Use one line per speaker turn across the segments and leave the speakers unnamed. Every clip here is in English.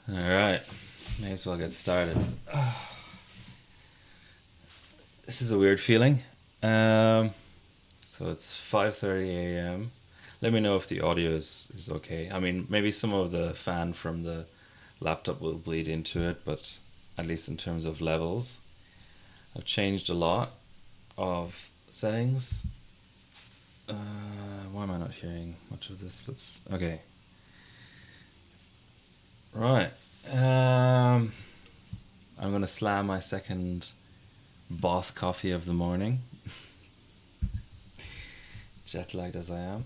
All right, may as well get started. This is a weird feeling. Um, so it's 5:30 a.m. Let me know if the audio is okay. I mean, maybe some of the fan from the laptop will bleed into it, but at least in terms of levels, I've changed a lot of settings. Uh, why am I not hearing much of this? Let's okay. Right. Um, I'm gonna slam my second boss coffee of the morning, jet lagged as I am.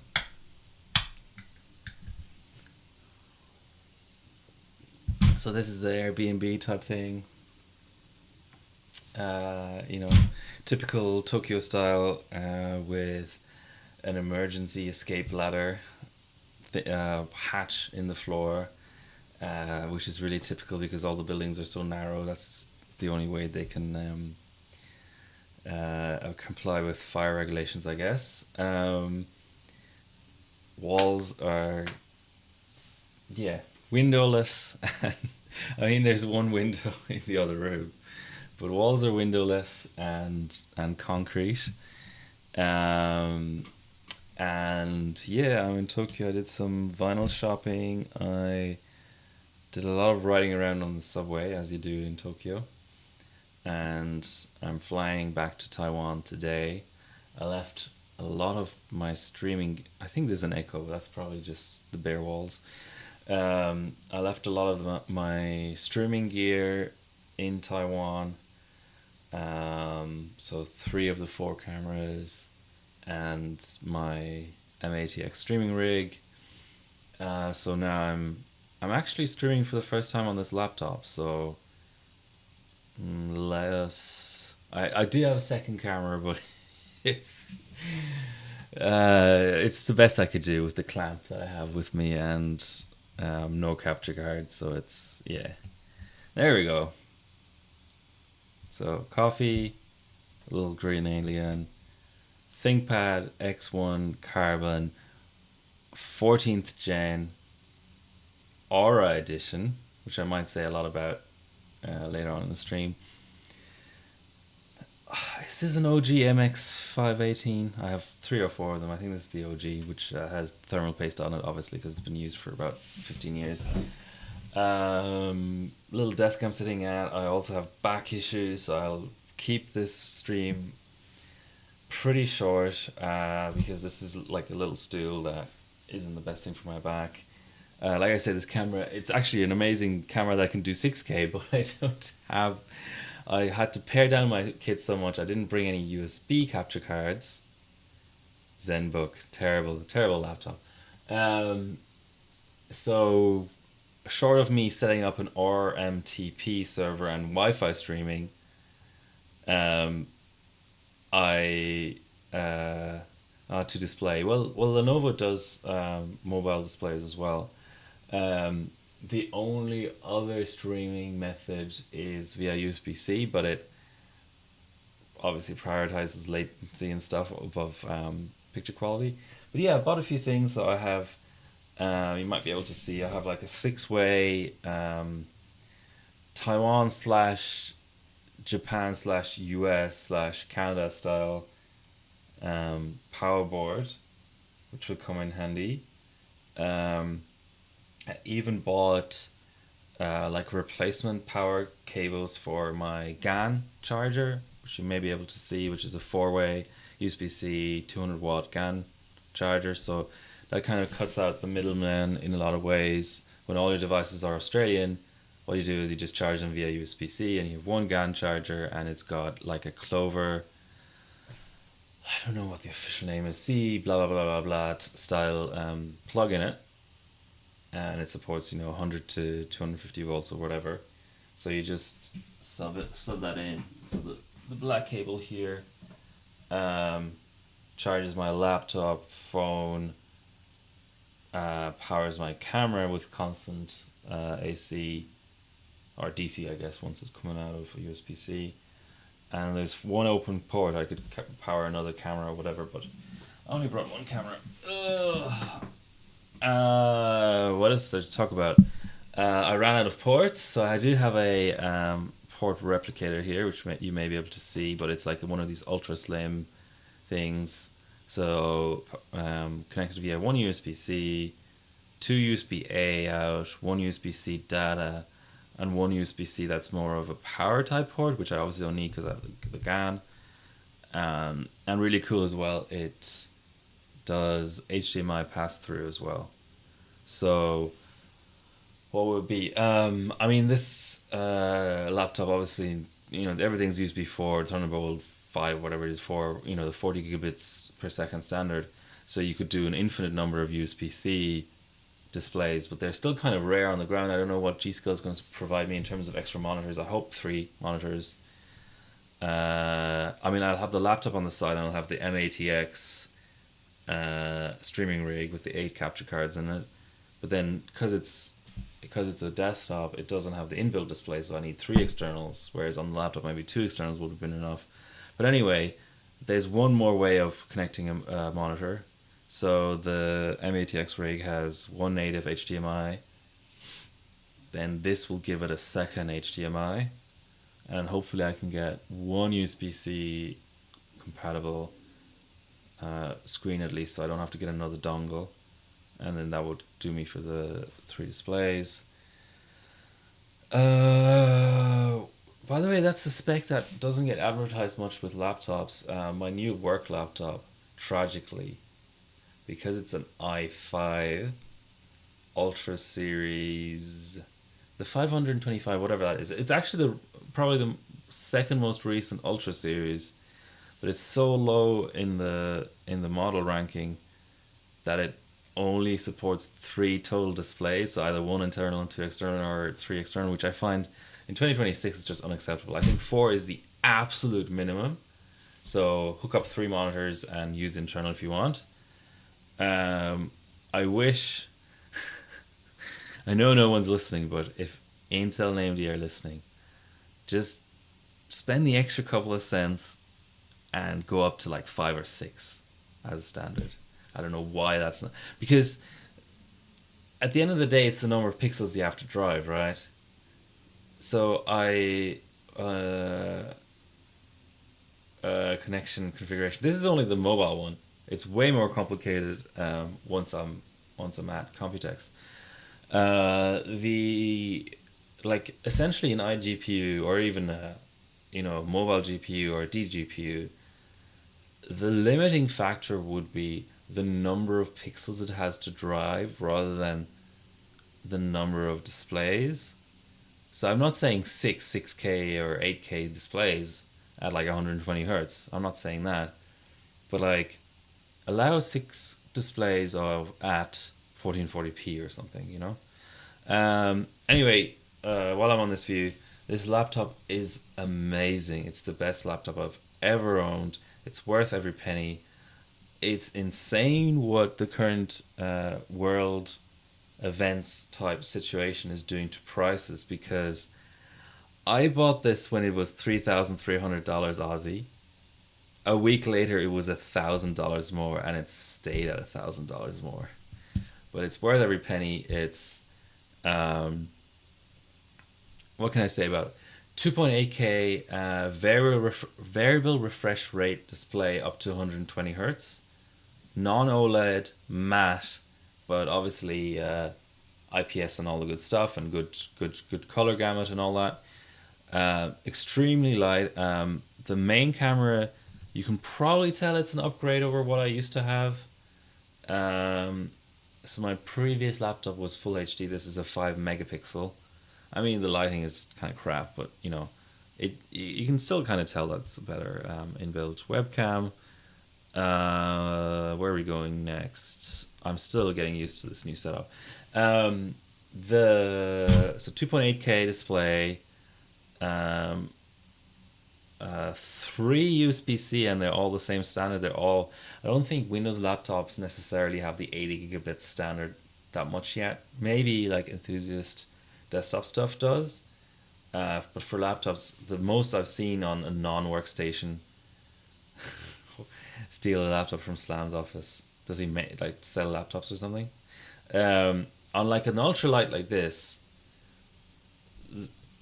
So this is the Airbnb type thing. You know, typical Tokyo style with an emergency escape ladder, hatch in the floor, which is really typical because all the buildings are so narrow. That's the only way they can comply with fire regulations, I guess. Walls are, yeah, windowless. I mean, there's one window in the other room, but walls are windowless and concrete. Um, and yeah, I'm in Tokyo. I did some vinyl shopping. I did a lot of riding around on the subway, as you do in Tokyo. And I'm flying back to Taiwan today. I left a lot of my streaming. I think there's an echo. That's probably just the bare walls. I left a lot of my streaming gear in Taiwan. So three of the four cameras and my M80X streaming rig. So now I'm actually streaming for the first time on this laptop. So let us. I do have a second camera, but it's it's the best I could do with the clamp that I have with me and no capture card. So it's yeah. There we go. So coffee, little green alien, ThinkPad X1 Carbon, 14th gen Aura edition, which I might say a lot about later on in the stream. This is an OG MX518. I have three or four of them. I think this is the OG, which has thermal paste on it, obviously, because it's been used for about 15 years. Little desk I'm sitting at. I also have back issues, so I'll keep this stream pretty short because this is like a little stool that isn't the best thing for my back. Like I said, this camera, it's actually an amazing camera that can do 6K, but I don't have. I had to pare down my kit so much. I didn't bring any USB capture cards. ZenBook, terrible, terrible laptop. Um, so, short of me setting up an RMTP server and Wi-Fi streaming, um, I to display. Well, Lenovo does mobile displays as well. Um, the only other streaming method is via USB C, but it obviously prioritizes latency and stuff above picture quality. But yeah, I bought a few things. So I have, you might be able to see, I have like a six-way Taiwan slash Japan slash US slash Canada style power board, which will come in handy. Um, I even bought like replacement power cables for my GAN charger, which you may be able to see, which is a four-way USB-C 200-watt GAN charger. So that kind of cuts out the middleman in a lot of ways. When all your devices are Australian, what you do is you just charge them via USB-C, and you have one GAN charger, and it's got like a Clover. I don't know what the official name is. C blah blah blah blah blah style plug in it, and it supports 100 to 250 volts or whatever. So you just sub that in. So the black cable here charges my laptop, phone, powers my camera with constant AC or DC, I guess, once it's coming out of USB C. And there's one open port. I could power another camera or whatever, but I only brought one camera. Ugh. What else to talk about? I ran out of ports, so I do have a port replicator here, which you may be able to see, but it's like one of these ultra slim things. So connected via one USB C, two USB A out, one USB C data, and one USB C that's more of a power type port, which I obviously don't need because I have the GAN. And really cool as well, it does HDMI pass through as well. So what would be? I mean, this laptop obviously, everything's USB 4, Thunderbolt 5, whatever it is for, the 40 gigabits per second standard. So you could do an infinite number of USB C displays, but they're still kind of rare on the ground. I don't know what G Skill is going to provide me in terms of extra monitors. I hope 3 monitors. I mean, I'll have the laptop on the side and I'll have the MATX streaming rig with the 8 capture cards in it. But then because it's a desktop, it doesn't have the inbuilt display, so I need 3 externals. Whereas on the laptop, maybe 2 externals would have been enough. But anyway, there's one more way of connecting a monitor. So the MATX rig has one native HDMI. Then this will give it a second HDMI, and hopefully I can get one USB-C compatible screen at least, so I don't have to get another dongle, and then that would do me for the 3 displays. By the way, that's a spec that doesn't get advertised much with laptops. My new work laptop, tragically, because it's an i5 Ultra Series, the 525, whatever that is. It's actually probably the second most recent Ultra Series, but it's so low in the model ranking that it only supports 3 total displays, so either one internal and 2 external, or 3 external, which I find in 2026 is just unacceptable. I think 4 is the absolute minimum. So hook up 3 monitors and use internal if you want. I wish. I know no one's listening, but if Intel and AMD are listening, just spend the extra couple of cents and go up to like 5 or 6 as a standard. I don't know why that's not, because at the end of the day, it's the number of pixels you have to drive, right? So connection configuration. This is only the mobile one. It's way more complicated once I'm at Computex. The like essentially an iGPU, or even a mobile GPU or a DGPU, the limiting factor would be the number of pixels it has to drive rather than the number of displays. So I'm not saying 6K or 8K displays at like 120 hertz. I'm not saying that. But like allow 6 displays of at 1440p or something. Anyway, while I'm on this view, this laptop is amazing. It's the best laptop I've ever owned. It's worth every penny. It's insane what the current world events type situation is doing to prices, because I bought this when it was $3,300 Aussie. A week later, it was $1,000 more, and it stayed at $1,000 more. But it's worth every penny. It's what can I say about it? 2.8K variable refresh rate display up to 120 hertz, non OLED, matte, but obviously IPS and all the good stuff, and good color gamut and all that. Extremely light. The main camera, you can probably tell it's an upgrade over what I used to have. So my previous laptop was full HD. This is a 5 megapixel. I mean, the lighting is kind of crap, but it you can still kind of tell that's a better inbuilt webcam. Where are we going next? I'm still getting used to this new setup. The so 2.8K display, 3 USB-C, and they're all the same standard. They're all. I don't think Windows laptops necessarily have the 80 gigabit standard that much yet. Maybe like enthusiast desktop stuff does. But for laptops, the most I've seen on a non-workstation, steal a laptop from Slam's office. Does he make like sell laptops or something? On like an ultralight like this,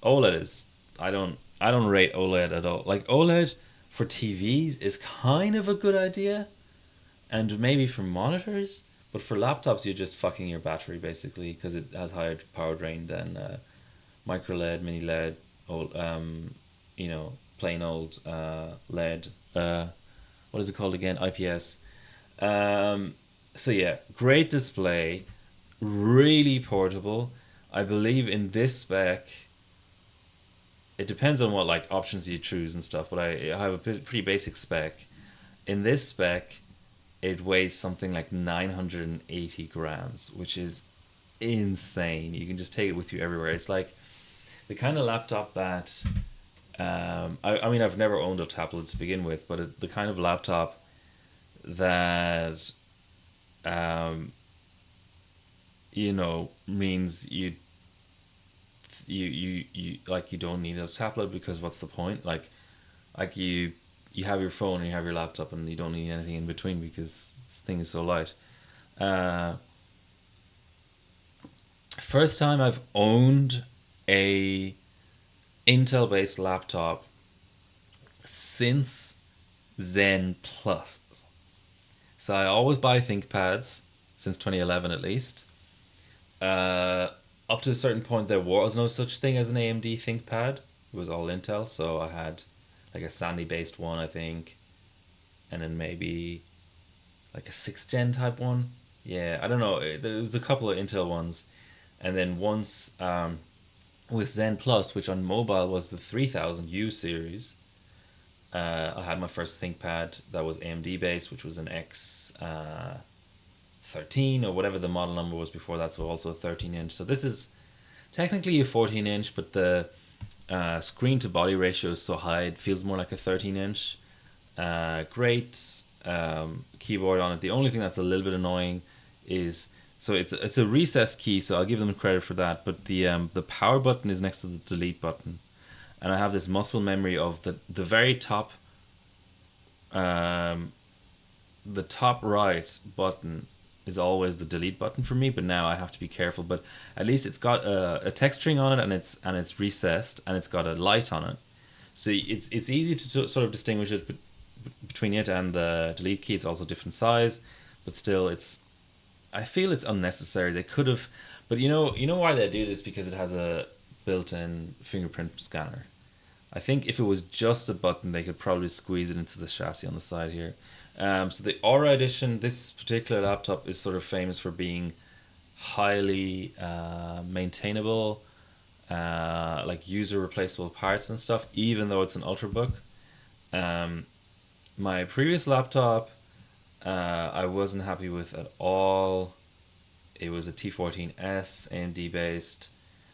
OLED is I don't rate OLED at all. Like OLED for TVs is kind of a good idea, and maybe for monitors, but for laptops you're just fucking your battery basically because it has higher power drain than micro LED, mini LED, old plain old LED. What is it called again? IPS. Um, so yeah, great display, really portable. I believe in this spec, it depends on what like options you choose and stuff. But I have a pretty basic spec. In this spec, it weighs something like 980 grams, which is insane. You can just take it with you everywhere. It's like the kind of laptop that I mean, I've never owned a tablet to begin with, but the kind of laptop that um, means you like you don't need a tablet because what's the point? Like you have your phone and you have your laptop and you don't need anything in between because this thing is so light. Uh, First time I've owned a Intel based laptop since Zen Plus. So I always buy ThinkPads since 2011 at least. Uh, Up to a certain point, there was no such thing as an AMD ThinkPad. It was all Intel, so I had like a Sandy based one, I think, and then maybe like a sixth gen type one. Yeah, I don't know. There was a couple of Intel ones, and then once with Zen Plus, which on mobile was the 3000U series, I had my first ThinkPad that was AMD based, which was an X 13 or whatever the model number was before that, so also a 13-inch. So this is technically a 14-inch, but the screen to body ratio is so high it feels more like a 13-inch. Great keyboard on it. The only thing that's a little bit annoying is so it's a recessed key, so I'll give them credit for that. But the power button is next to the delete button, and I have this muscle memory of the very top um, the top right button is always the delete button for me, but now I have to be careful. But at least it's got a texturing on it, and it's recessed, and it's got a light on it, so it's easy to sort of distinguish it between it and the delete key. It's also different size, but still, I feel it's unnecessary. They could have, but you know why they do this, because it has a built-in fingerprint scanner. I think if it was just a button, they could probably squeeze it into the chassis on the side here. So the Aura Edition, this particular laptop is sort of famous for being highly maintainable, like user replaceable parts and stuff, even though it's an ultrabook. Um, my previous laptop, I wasn't happy with at all. It was a T14S AMD based.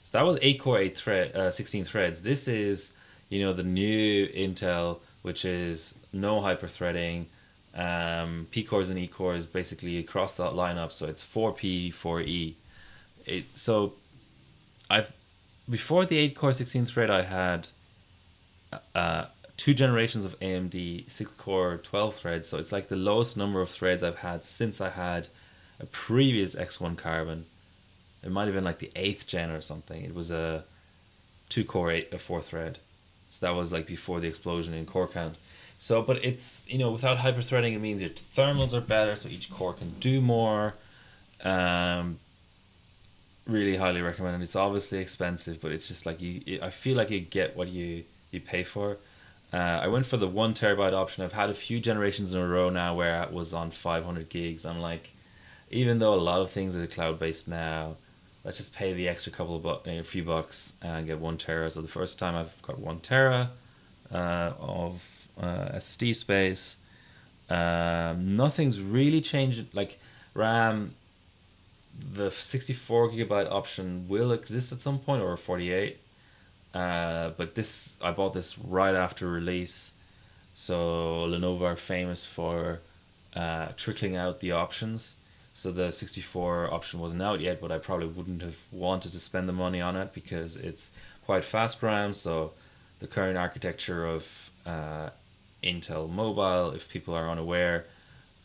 So that was 8 core, 16 threads. This is, the new Intel, which is no hyper threading, P cores and E cores basically across that lineup. So it's 4P, 4E. So I've before the 8 core 16 thread, I had uh, two generations of AMD 6 core 12 threads. So it's like the lowest number of threads I've had since I had a previous X1 Carbon. It might have been like the 8th gen or something. It was a 2 core 8, a 4 thread. So that was like before the explosion in core count. So, but it's, without hyperthreading, it means your thermals are better, so each core can do more. Um, Really highly recommended. It's obviously expensive, but it's just like I feel like you get what you pay for. I went for the 1 terabyte option. I've had a few generations in a row now where it was on 500 gigs. I'm like, even though a lot of things are cloud based now, let's just pay the extra a few bucks and get 1 tera. So the first time I've got 1 tera of SSD space. Nothing's really changed. Like RAM, the 64 gigabyte option will exist at some point, or 48. But I bought this right after release. So Lenovo are famous for trickling out the options. So the 64 option wasn't out yet, but I probably wouldn't have wanted to spend the money on it because it's quite fast RAM. So the current architecture of Intel Mobile, if people are unaware,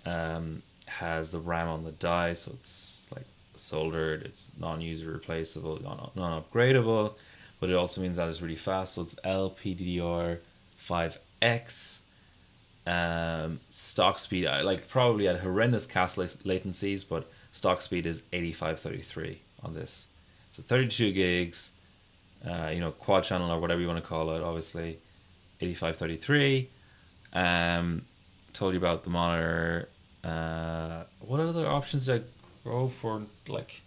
has the RAM on the die, so it's like soldered, it's non-user replaceable, non-upgradable. but it also means that it's really fast. So it's LPDDR5X. Stock speed, I like probably at horrendous cast latencies, but stock speed is 8533 on this. So 32 gigs, quad channel or whatever you want to call it, obviously 8533. Told you about the monitor. What other options did I go for? Like,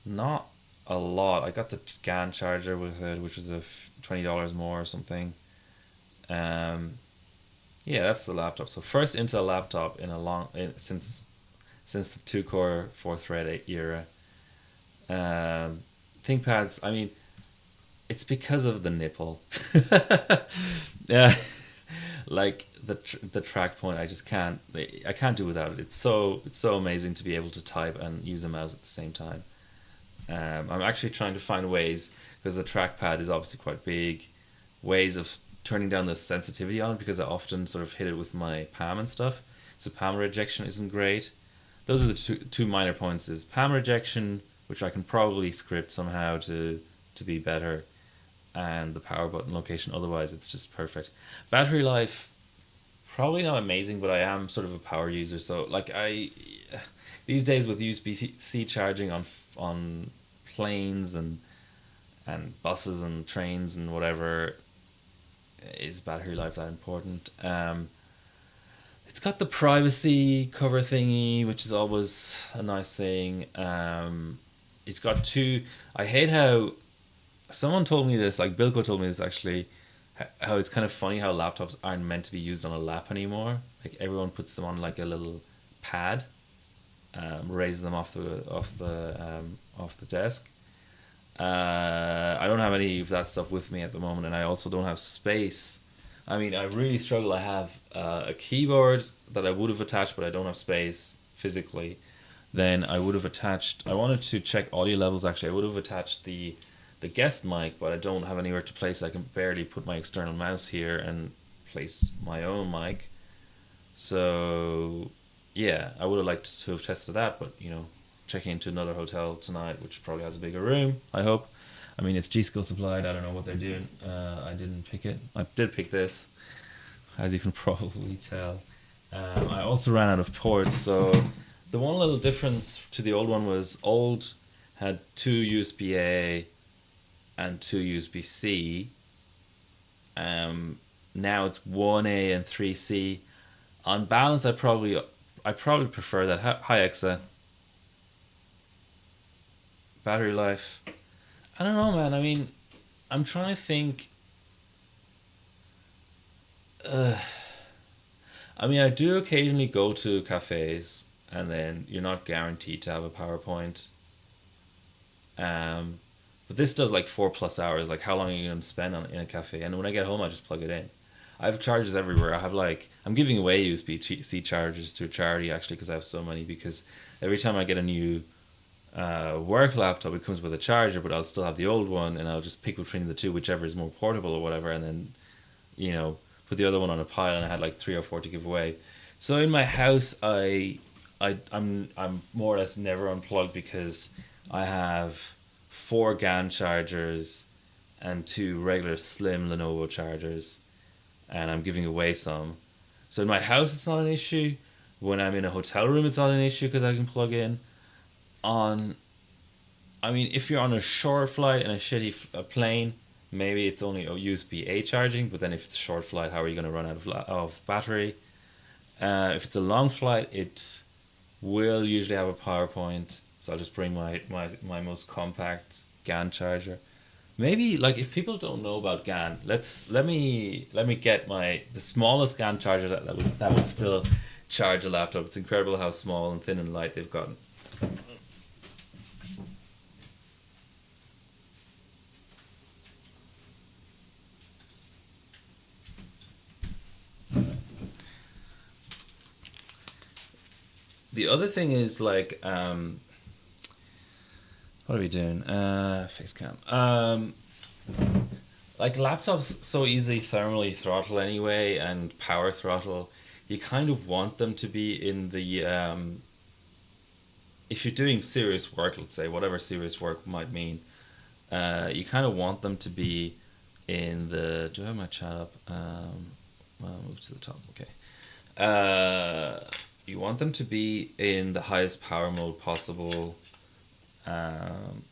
not a lot. I got the GAN charger with it, which was $20 more or something. Um, yeah, that's the laptop. So first Intel laptop in a since the two core four thread era. ThinkPads. I mean, it's because of the nipple. Yeah, like the track point. I can't do without it. It's so amazing to be able to type and use a mouse at the same time. I'm actually trying to find ways, because the trackpad is obviously quite big, ways of turning down the sensitivity on it, because I often sort of hit it with my palm and stuff. So palm rejection isn't great. Those are the two minor points: is palm rejection, which I can probably script somehow to be better, and the power button location. Otherwise, it's just perfect. Battery life, probably not amazing, but I am sort of a power user. So like these days with USB-C charging on planes and buses and trains and whatever, is battery life that important? It's got the privacy cover thingy, which is always a nice thing. It's got two. I hate how someone told me this. Like Bilko told me this actually. How it's kind of funny how laptops aren't meant to be used on a lap anymore. Like everyone puts them on like a little pad, raises them off the desk. I don't have any of that stuff with me at the moment, and I also don't have space. I mean, I really struggle. I have a keyboard that I would have attached, but I don't have space physically. Then I would have attached. I wanted to check audio levels. Actually, I would have attached the guest mic, but I don't have anywhere to place. I can barely put my external mouse here and place my own mic. So yeah, I would have liked to have tested that, but checking into another hotel tonight, which probably has a bigger room, I hope. I mean, it's G Skill supplied. I don't know what they're doing. I didn't pick it. I did pick this, as you can probably tell. I also ran out of ports, so the one little difference to the old one was old had two USB-A and two USB-C. Now it's 1A and 3C. On balance, I probably prefer that. Hi, Exa. Battery life. I don't know, man. I mean, I'm trying to think. Uh, I mean, I do occasionally go to cafes, and then you're not guaranteed to have a PowerPoint. Um, but this does like 4+ hours. Like, how long are you going to spend in a cafe? And when I get home, I just plug it in. I have chargers everywhere. I'm giving away USB-C chargers to a charity actually, because I have so many. Because every time I get a new work laptop, it comes with a charger, but I'll still have the old one, and I'll just pick between the two, whichever is more portable or whatever, and then you know put the other one on a pile. And I had like three or four to give away. So in my house, I'm more or less never unplugged, because I have four GAN chargers and two regular slim Lenovo chargers, and I'm giving away some. So in my house, it's not an issue. When I'm in a hotel room, it's not an issue because I can plug in. On, I mean, if you're on a short flight and a shitty plane, maybe it's only a USB-A charging. But then if it's a short flight, how are you going to run out of battery? If it's a long flight, it will usually have a PowerPoint. So I'll just bring my most compact GAN charger. Maybe like if people don't know about GAN, let me get the smallest GAN charger that would still charge a laptop. It's incredible how small and thin and light they've gotten. The other thing is like what are we doing? Fix cam. Like laptops so easily thermally throttle anyway, and power throttle. You kind of want them to be in the if you're doing serious work, let's say whatever serious work might mean, You kind of want them to be in the. Do I have my chat up? Well, I'll move to the top. Okay. You want them to be in the highest power mode possible, um,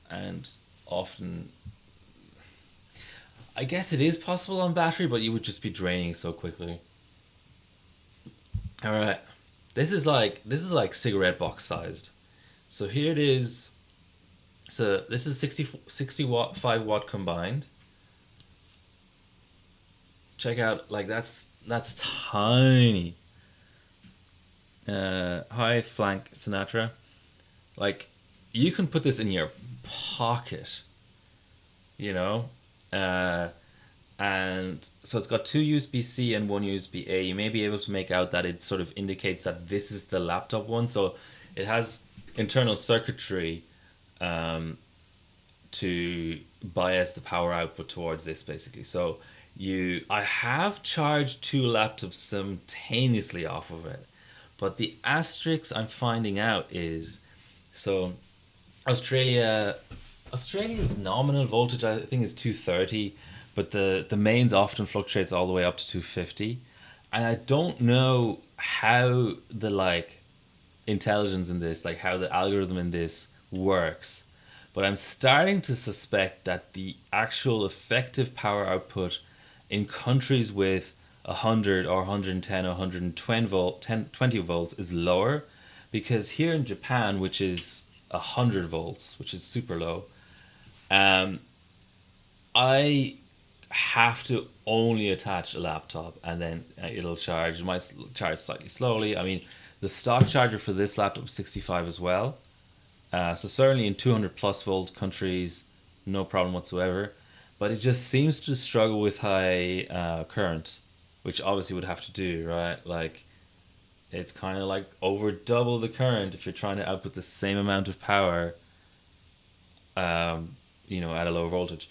and often. I guess it is possible on battery, but you would just be draining so quickly. All right, this is like cigarette box sized. So here it is. So this is 60 watt, 5 watt combined. Check out, like that's tiny. High flank Sinatra. Like you can put this in your pocket, you know. Uh, and so it's got two USB C and one USB A. You may be able to make out that it sort of indicates that this is the laptop one. So it has internal circuitry um, to bias the power output towards this basically. So I have charged two laptops simultaneously off of it, but the asterisk I'm finding out is so Australia Australia's nominal voltage I think is 230, but the mains often fluctuates all the way up to 250, and I don't know how the like intelligence in this, like how the algorithm in this works. But I'm starting to suspect that the actual effective power output in countries with 100 or 110 or 120 20 volts is lower, because here in Japan, which is 100 volts, which is super low, um, I have to only attach a laptop and then it'll charge. It might charge slightly slowly. I mean, the stock charger for this laptop is 65 as well. So certainly in 200 plus volt countries, no problem whatsoever. But it just seems to struggle with high current, which obviously would have to do, right? Like it's kind of like over double the current if you're trying to output the same amount of power, um, at a lower voltage.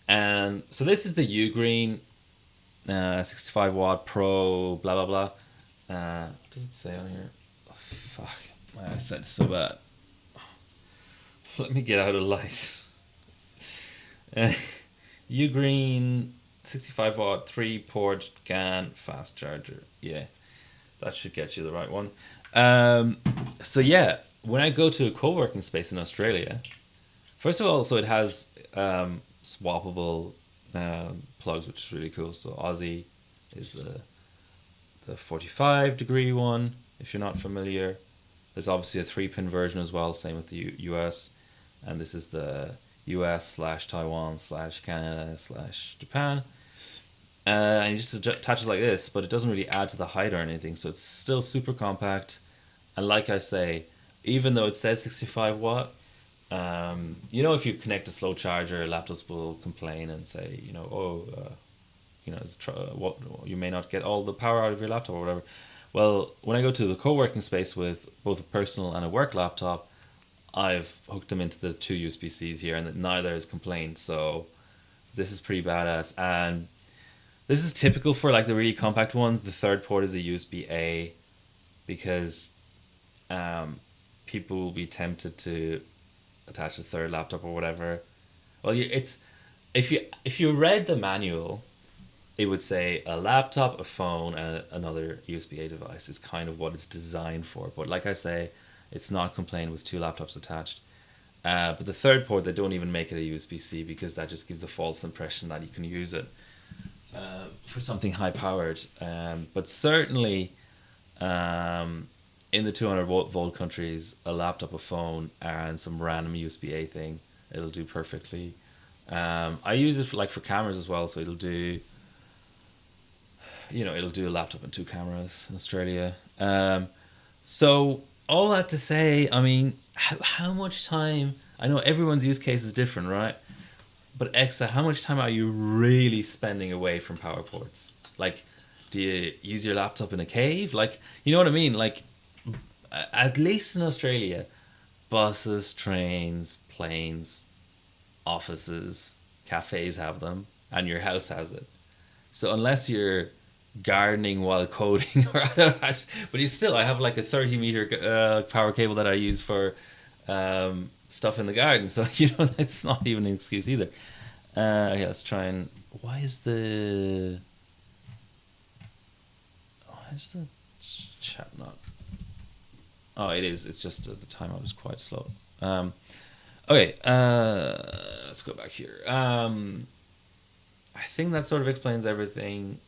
And so this is the U Green 65 watt Pro, blah blah blah. What does it say on here? Oh, fuck, my eyesight is so bad. Let me get out of light. U Green 65 watt 3 port GAN fast charger. Yeah, that should get you the right one. So yeah, when I go to a co-working space in Australia, first of all, so it has swappable plugs, which is really cool. So Aussie is the 45-degree one, if you're not familiar. There's obviously a 3-pin version as well, same with the US. And this is the US slash Taiwan slash Canada slash Japan. And you just attach it like this, but it doesn't really add to the height or anything. So it's still super compact. And like I say, even though it says 65 watt, if you connect a slow charger, laptops will complain and say, what you may not get all the power out of your laptop or whatever. Well, when I go to the co-working space with both a personal and a work laptop, I've hooked them into the two USB Cs here, and neither has complained. So this is pretty badass, and this is typical for like the really compact ones. The third port is a USB A, because people will be tempted to attach a third laptop or whatever. Well, it's if you read the manual, it would say a laptop, a phone, and another USB A device is kind of what it's designed for. But like I say, it's not complained with two laptops attached. But the third port, they don't even make it a USB C, because that just gives the false impression that you can use it for something high powered. But certainly, in the 200 volt countries, a laptop, a phone, and some random USB A thing, it'll do perfectly. I use it for cameras as well, so it'll do a laptop and two cameras in Australia. So all that to say, I mean, how much time? I know everyone's use case is different, right? But Exa, how much time are you really spending away from power ports? Like, do you use your laptop in a cave? Like, you know what I mean? Like, at least in Australia, buses, trains, planes, offices, cafes have them, and your house has it. So unless you're gardening while coding, or I don't know, but I have like a 30-meter power cable that I use for stuff in the garden. So you know that's not even an excuse either. Okay, let's try and. Why is the why is the chat not? Oh, it is. It's just at the time I was quite slow. Okay, let's go back here. I think that sort of explains everything.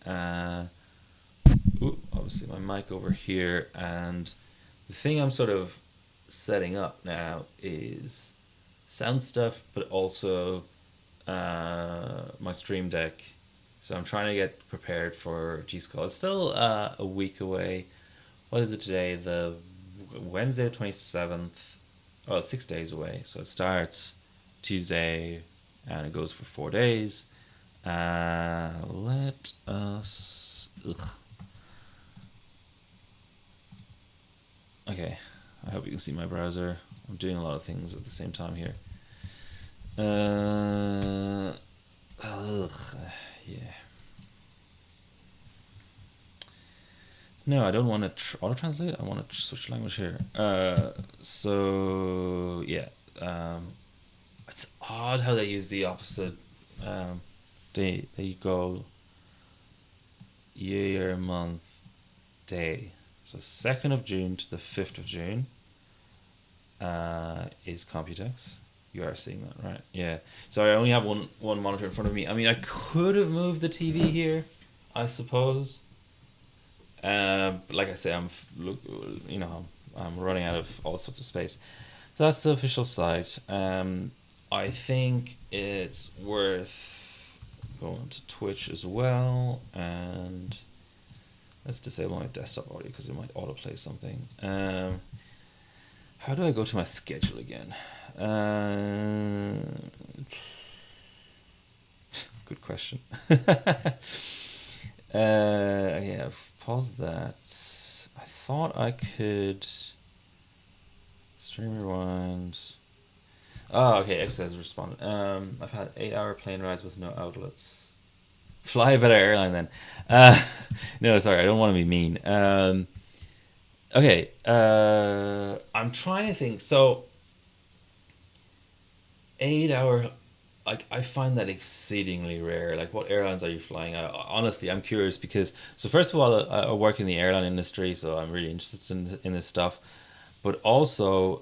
Obviously my mic over here, and the thing I'm sort of setting up now is sound stuff, but also my stream deck. So I'm trying to get prepared for G Skull. It's still a week away. What is it today? The Wednesday the 27th. Oh, 6 days away. So it starts Tuesday and it goes for 4 days. Let us. Ugh. Okay, I hope you can see my browser. I'm doing a lot of things at the same time here. Yeah. No, I don't want to auto translate. I want to switch language here. So yeah, it's odd how they use the opposite. They go year, month, day. So 2nd of June to the 5th of June is Computex. You are seeing that, right? Yeah. So I only have one monitor in front of me. I mean, I could have moved the TV here, I suppose. But like I say, I'm running out of all sorts of space. So that's the official site. I think it's worth going to Twitch as well, and let's disable my desktop audio because it might autoplay something. How do I go to my schedule again? Good question. Yeah, I've paused that. I thought I could stream rewind. Oh, okay. X has responded. I've had 8-hour plane rides with no outlets. Fly a better airline then. No, sorry, I don't want to be mean. Okay. I'm trying to think. So, 8-hour. Like, I find that exceedingly rare. Like, what airlines are you flying? Honestly, I'm curious because, so first of all, I work in the airline industry, so I'm really interested in this stuff. But also,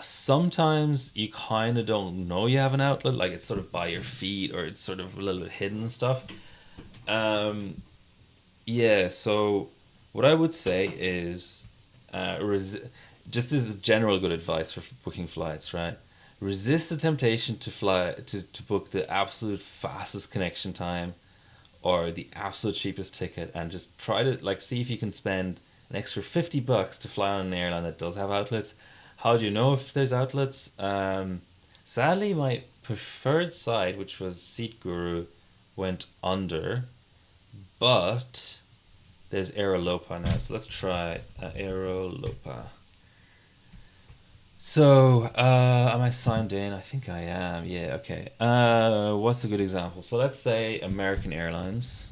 sometimes you kind of don't know you have an outlet. Like, it's sort of by your feet or it's sort of a little bit hidden and stuff. Um, yeah, so what I would say is, just this is general good advice for booking flights, right? Resist the temptation to fly to book the absolute fastest connection time or the absolute cheapest ticket, and just try to like see if you can spend an extra $50 to fly on an airline that does have outlets. How do you know if there's outlets? Sadly, my preferred site, which was Seat Guru, went under, but there's Aerolopa now. So let's try Aerolopa. So, am I signed in? I think I am. Yeah, okay. What's a good example? So let's say American Airlines.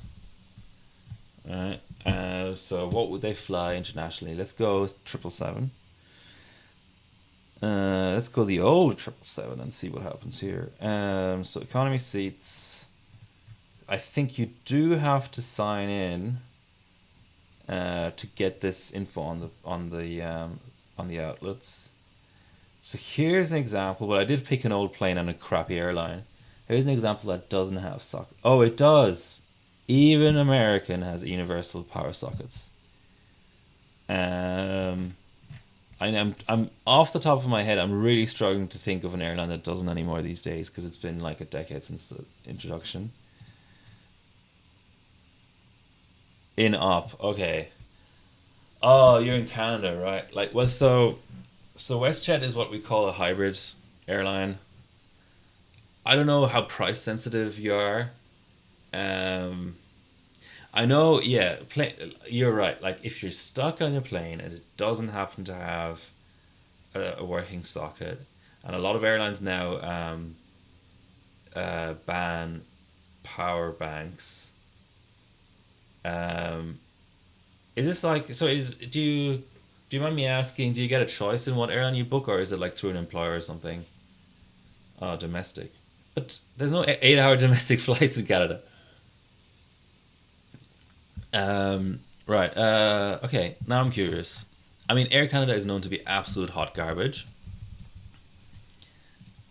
All right. So what would they fly internationally? Let's go 777. Let's go the old 777 and see what happens here. So economy seats. I think you do have to sign in to get this info on the outlets. So here's an example, but I did pick an old plane and a crappy airline. Here's an example that doesn't have socket. Oh, it does. Even American has universal power sockets. I'm off the top of my head. I'm really struggling to think of an airline that doesn't anymore these days because it's been like a decade since the introduction. In op, okay. Oh, you're in Canada, right? Like, well, so WestJet is what we call a hybrid airline. I don't know how price sensitive you are. Um, I know, yeah, you're right. Like, if you're stuck on a plane and it doesn't happen to have a working socket, and a lot of airlines now ban power banks. Is this like so? Do Do you mind me asking? Do you get a choice in what airline you book, or is it like through an employer or something? Oh, domestic. But there's no 8 hour domestic flights in Canada. Right. Okay. Now I'm curious. I mean, Air Canada is known to be absolute hot garbage.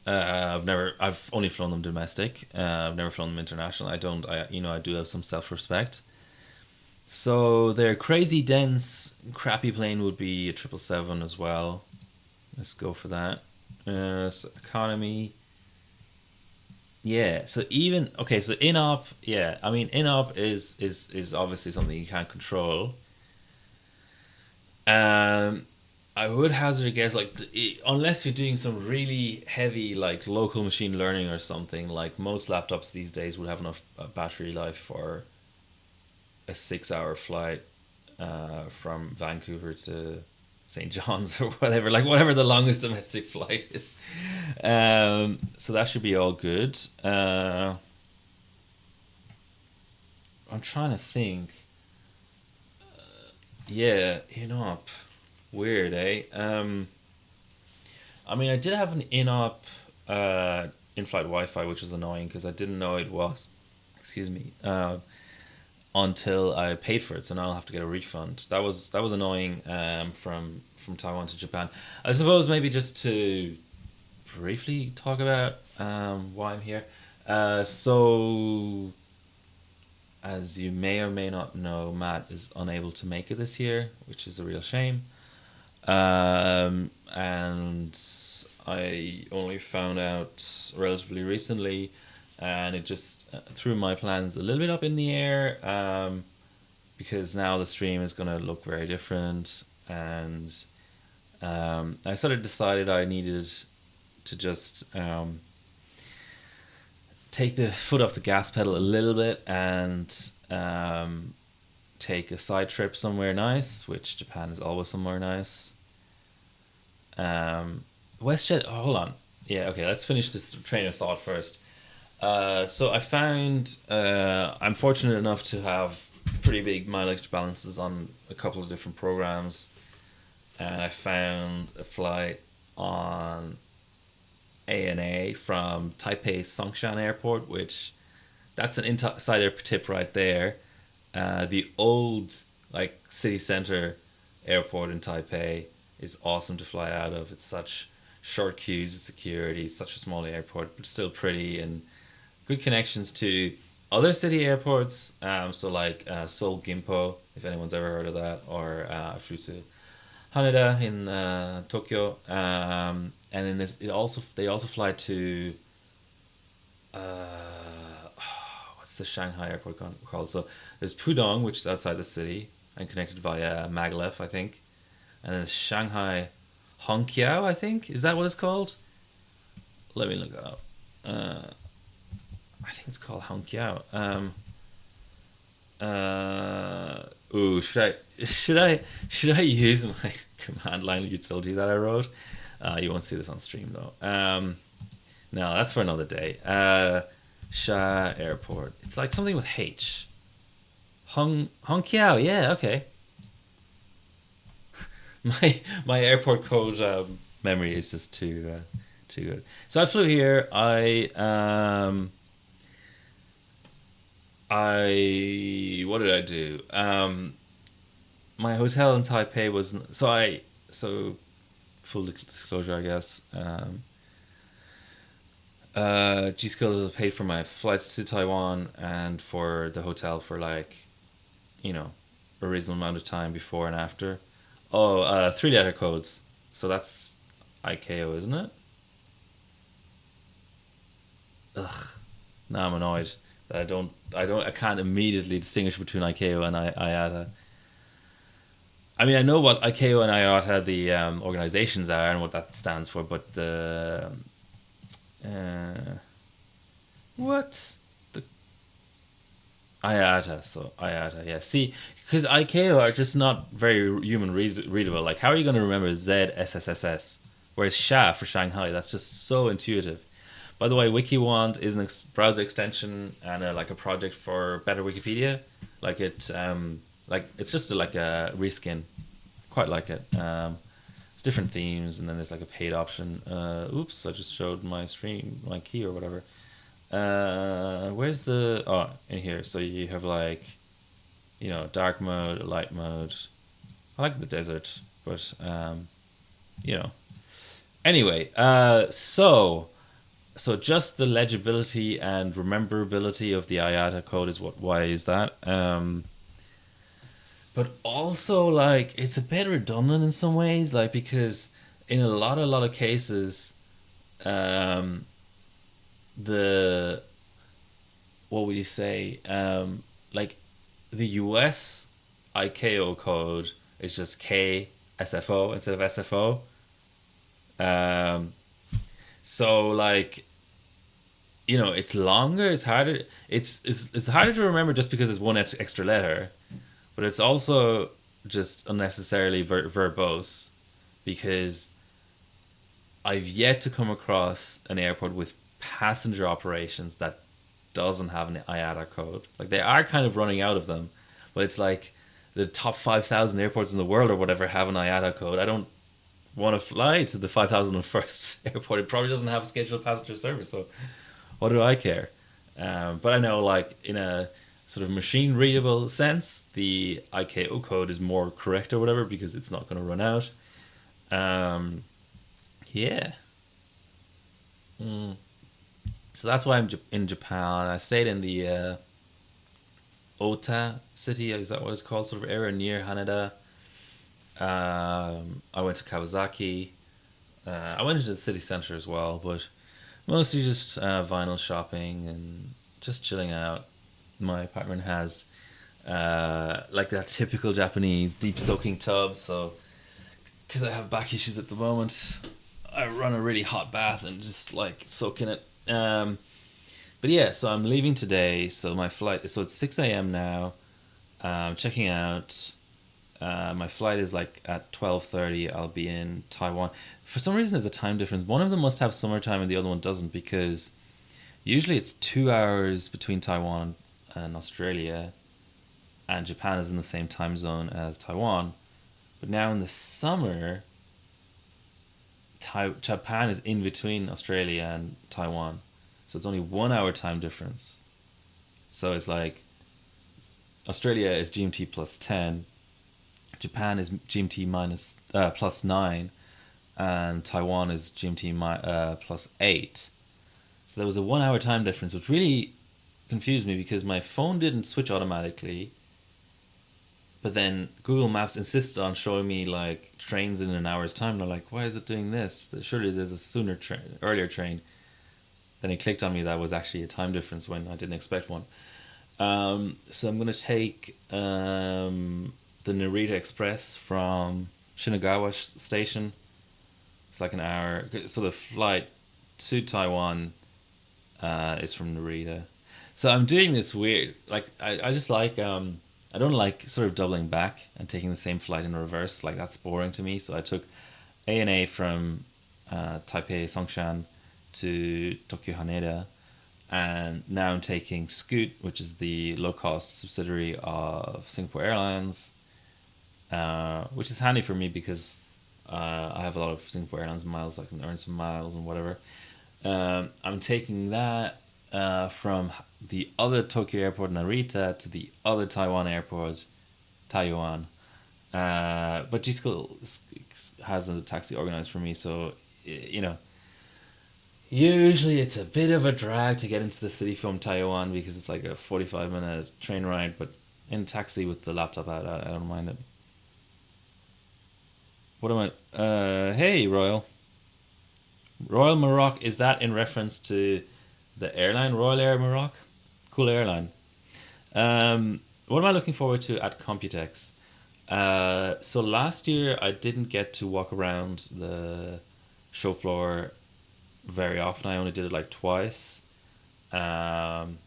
I've only flown them domestic. I've never flown them international. I don't. I do have some self respect. So their crazy dense, crappy plane would be a 777 as well. Let's go for that. So economy. Yeah. So even okay. So in-op. Yeah. I mean, in-op is obviously something you can't control. Um, I would hazard a guess, like unless you're doing some really heavy, like local machine learning or something, like most laptops these days would have enough battery life for a 6 hour flight from Vancouver to St. John's or whatever, like whatever the longest domestic flight is. So that should be all good. I'm trying to think. Yeah, weird, eh? I mean, I did have an in-flight Wi-Fi, which was annoying because I didn't know it was. Excuse me. Until I paid for it, so now I'll have to get a refund. That was annoying. From Taiwan to Japan. I suppose maybe just to briefly talk about why I'm here. So as you may or may not know, Matt is unable to make it this year, which is a real shame. And I only found out relatively recently, and it just threw my plans a little bit up in the air, because now the stream is going to look very different. And I sort of decided I needed to just take the foot off the gas pedal a little bit and take a side trip somewhere nice, which Japan is always somewhere nice. WestJet. Oh, hold on. Yeah, okay. Let's finish this train of thought first. So I found I'm fortunate enough to have pretty big mileage balances on a couple of different programs, and I found a flight on ANA from Taipei Songshan Airport, which that's an insider tip right there. The old like city center airport in Taipei is awesome to fly out of. It's such short queues of security, such a small airport, but still pretty, and good connections to other city airports. So like Seoul Gimpo, if anyone's ever heard of that, or I flew to Haneda in Tokyo, and then they also fly to what's the Shanghai airport called? So there's Pudong, which is outside the city and connected via Maglev, I think, and then Shanghai Hongqiao, I think, is that what it's called? Let me look that up. I think it's called Hongqiao. Should I use my command line utility that I wrote? You won't see this on stream though. No, that's for another day. Sha Airport. It's like something with H. Hongqiao. Yeah. Okay. My airport code memory is just too good. So I flew here. I what did I do? My hotel in Taipei was so full disclosure, I guess. G-Skill paid for my flights to Taiwan and for the hotel for like, a reasonable amount of time before and after. Oh, 3 letter codes. So that's ICAO, isn't it? Ugh. Now I'm annoyed that I can't immediately distinguish between ICAO and IATA. I mean, I know what ICAO and IATA, the organizations are, and what that stands for, but what the IATA? So IATA, yeah. See, because ICAO are just not very human readable. Like, how are you going to remember ZSSSS? Whereas SHA for Shanghai, that's just so intuitive. By the way, WikiWant is an browser extension and a project for better Wikipedia. Like it's just like a reskin, quite like it. It's different themes, and then there's like a paid option. Oops, I just showed my stream, my key or whatever. Where's the in here? So you have like, dark mode, light mode. I like the desert, but you know. Anyway, so just the legibility and rememberability of the IATA code is what why is that. But also like it's a bit redundant in some ways, like because in a lot of cases, um, the what would you say? Like the US ICAO code is just KSFO instead of SFO. Um, so like it's longer, it's harder. It's harder to remember just because it's one extra letter, but it's also just unnecessarily verbose because I've yet to come across an airport with passenger operations that doesn't have an IATA code. Like they are kind of running out of them, but it's like the top 5,000 airports in the world or whatever have an IATA code. I don't want to fly to the 5,001st airport. It probably doesn't have scheduled passenger service, so what do I care? But I know, like in a sort of machine readable sense, the ICAO code is more correct or whatever because it's not going to run out. Um, yeah. So that's why I'm in Japan. I stayed in the Ota city. Is that what it's called? Sort of area near Haneda. I went to Kawasaki. I went into the city center as well, but mostly just vinyl shopping and just chilling out. My apartment has like that typical Japanese deep soaking tub, so because I have back issues at the moment, I run a really hot bath and just like soak in it. But yeah, so I'm leaving today. So my flight, so it's 6 a.m. now. Checking out. My flight is like at 12:30. I'll be in Taiwan. For some reason, there's a time difference. One of them must have summertime and the other one doesn't because usually it's 2 hours between Taiwan and Australia, and Japan is in the same time zone as Taiwan. But now in the summer, Japan is in between Australia and Taiwan, so it's only 1 hour time difference. So it's like Australia is GMT plus 10, Japan is GMT minus plus 9, and Taiwan is GMT plus 8. So there was a 1 hour time difference, which really confused me because my phone didn't switch automatically. But then Google Maps insisted on showing me like trains in an hour's time. And I'm like, why is it doing this? Surely there's a earlier train. Then it clicked on me that was actually a time difference when I didn't expect one. So I'm gonna take the Narita Express from Shinagawa station. It's like an hour. So the flight to Taiwan is from Narita. So I'm doing this weird. Like I just like I don't like sort of doubling back and taking the same flight in reverse. Like that's boring to me. So I took ANA from Taipei Songshan to Tokyo Haneda, and now I'm taking Scoot, which is the low cost subsidiary of Singapore Airlines, which is handy for me because I have a lot of Singapore Airlines miles. I can earn some miles and whatever. I'm taking that from the other Tokyo airport, Narita, to the other Taiwan airport, Taiwan. But G School has a taxi organized for me, so usually it's a bit of a drag to get into the city from Taiwan because it's like a 45-minute train ride, but in taxi with the laptop out, I don't mind it. What am I? Hey, Royal Maroc, is that in reference to the airline Royal Air Maroc? Cool airline. What am I looking forward to at Computex? So last year I didn't get to walk around the show floor very often. I only did it like twice. Um,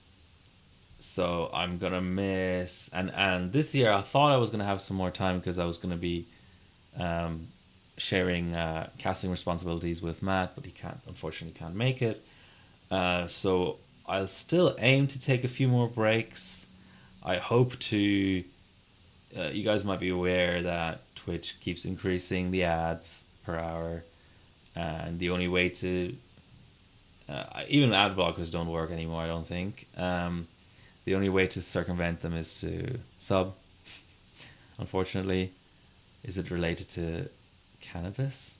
so I'm gonna miss and this year I thought I was gonna have some more time because I was gonna be um, sharing casting responsibilities with Matt, but he unfortunately can't make it. So I'll still aim to take a few more breaks. I hope to. You guys might be aware that Twitch keeps increasing the ads per hour, and the only way to even ad blockers don't work anymore. I don't think. The only way to circumvent them is to sub. Unfortunately, is it related to cannabis?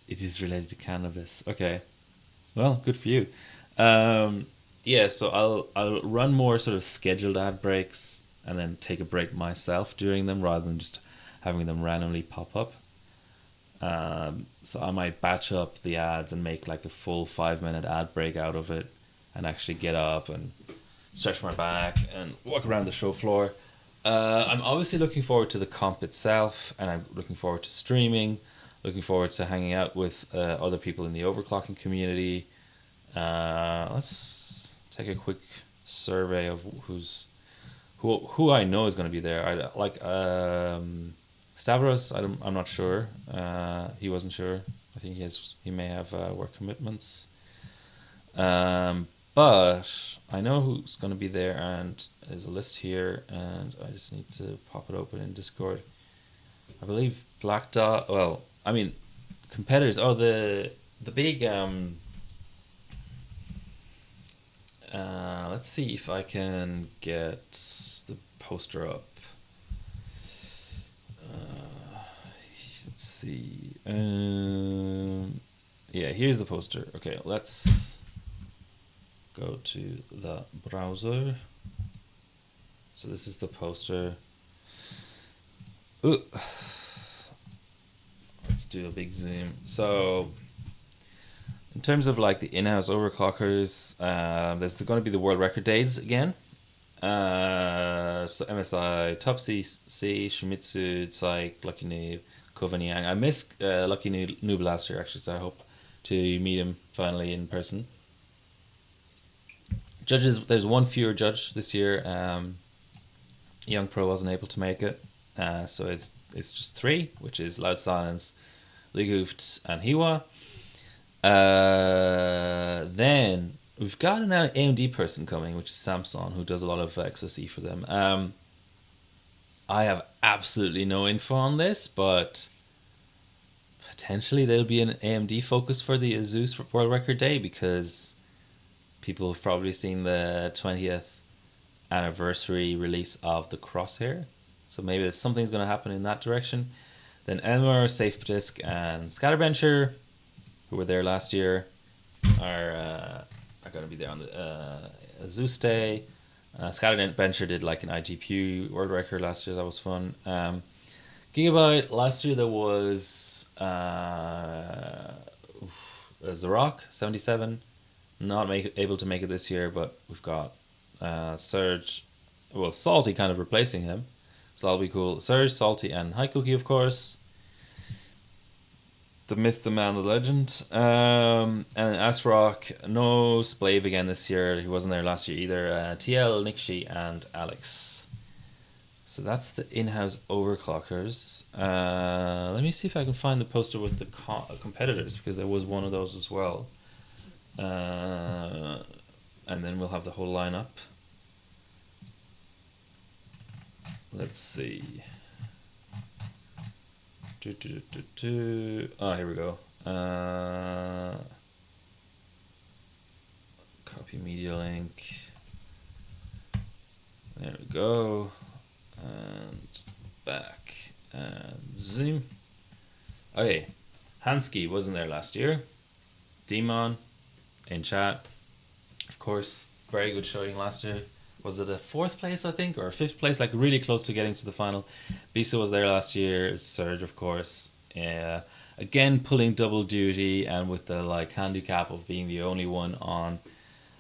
It is related to cannabis. Okay, well, good for you. Um, yeah, so I'll run more sort of scheduled ad breaks and then take a break myself during them rather than just having them randomly pop up. So I might batch up the ads and make like a full 5 minute ad break out of it, and actually get up and stretch my back and walk around the show floor. I'm obviously looking forward to the comp itself, and I'm looking forward to streaming. Looking forward to hanging out with other people in the overclocking community. Let's take a quick survey of who I know is going to be there. I like Stavros. I'm not sure. He wasn't sure. I think he may have work commitments. But I know who's going to be there, and there's a list here, and I just need to pop it open in Discord. I believe Black Dot. Well, I mean, competitors. Oh, the big. Let's see if I can get the poster up. Let's see. Yeah, here's the poster. Okay, let's go to the browser. So this is the poster. Ooh. Let's do a big zoom. So in terms of like the in-house overclockers, there's going to be the world record days again. So MSI, Topsy, C, Shimizu, Psych, Lucky Noob, Kovaniang. I missed Lucky Noob last year actually, so I hope to meet him finally in person. Judges, there's one fewer judge this year. Young Pro wasn't able to make it, so it's just three, which is Loud Silence, Ligooft, and Hiwa. Then we've got an AMD person coming, which is Samsung, who does a lot of XOC for them. I have absolutely no info on this, but potentially there'll be an AMD focus for the Asus World Record Day, because people have probably seen the 20th anniversary release of the Crosshair. So maybe something's going to happen in that direction. Then Elmer, SafeDisk, and Scatterbencher, who were there last year, are going to be there on the Asus Day. Scatterbencher did like an IGPU world record last year. That was fun. Gigabyte, last year there was Zarok 77. Not able to make it this year, but we've got Surge, well, Salty kind of replacing him. So that'll be cool. Surge, Salty, and Haikuki, of course. The myth, the man, the legend. And Asrock, no Splave again this year. He wasn't there last year either. TL, Nikshi, and Alex. So that's the in-house overclockers. Let me see if I can find the poster with the competitors, because there was one of those as well. And then we'll have the whole lineup. Let's see. Oh, here we go. Copy media link. There we go. And back. And zoom. Okay. Hansky wasn't there last year. Demon in chat. Of course. Very good showing last year. Was it a 4th place, I think, or a 5th place? Like really close to getting to the final. Bisa was there last year. Surge, of course. Again, pulling double duty, and with the like handicap of being the only one on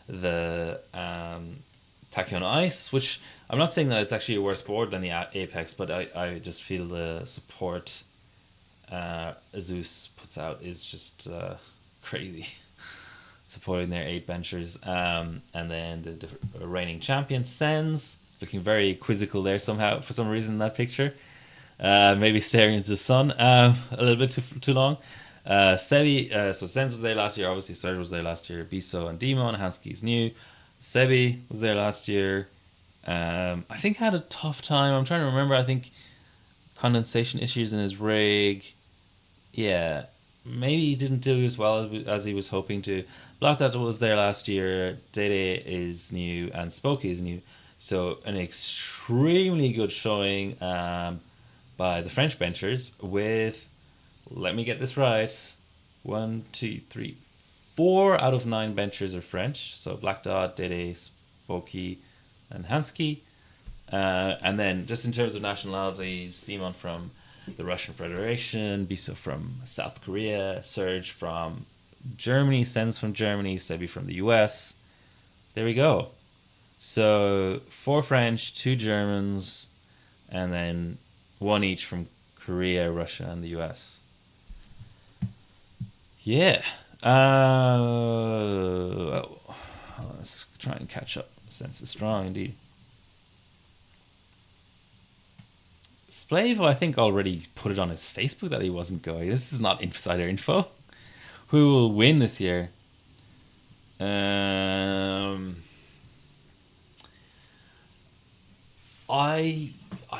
the Tachyon Ice, which I'm not saying that it's actually a worse board than the Apex, but I just feel the support Asus puts out is just crazy. Supporting their 8 benchers, and then the reigning champion Sens, looking very quizzical there somehow for some reason in that picture, maybe staring into the sun a little bit too long. Sebi, so Sens was there last year, obviously Surge was there last year, Biso and Demon, Hansky's new. Sebi was there last year. I think had a tough time. I'm trying to remember. I think condensation issues in his rig. Yeah, maybe he didn't do as well as he was hoping to. Black Dot was there last year. Dede is new and Spokey is new. So an extremely good showing by the French benchers with, let me get this right, 4 out of 9 benchers are French. So Black Dot, Dede, Spokey, and Hansky. And then just in terms of nationalities, Demon from the Russian Federation, Biso from South Korea, Serge from Germany, Sens from Germany, Sebi from the US. There we go. So 4 French, 2 Germans, and then 1 each from Korea, Russia, and the US. Yeah. Let's try and catch up. Sense is strong indeed. Splavo, I think, already put it on his Facebook that he wasn't going. This is not insider info. Who will win this year? I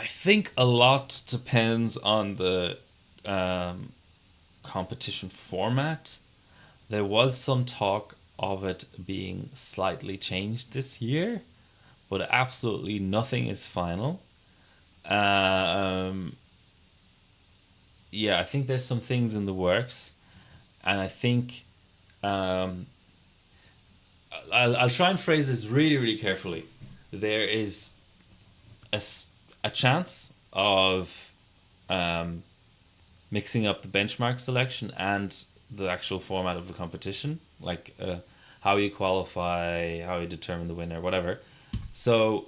think a lot depends on the competition format. There was some talk of it being slightly changed this year, but absolutely nothing is final. Yeah, I think there's some things in the works, and I think I'll try and phrase this really, really carefully. There is a chance of mixing up the benchmark selection and the actual format of the competition, like how you qualify, how you determine the winner, whatever. So,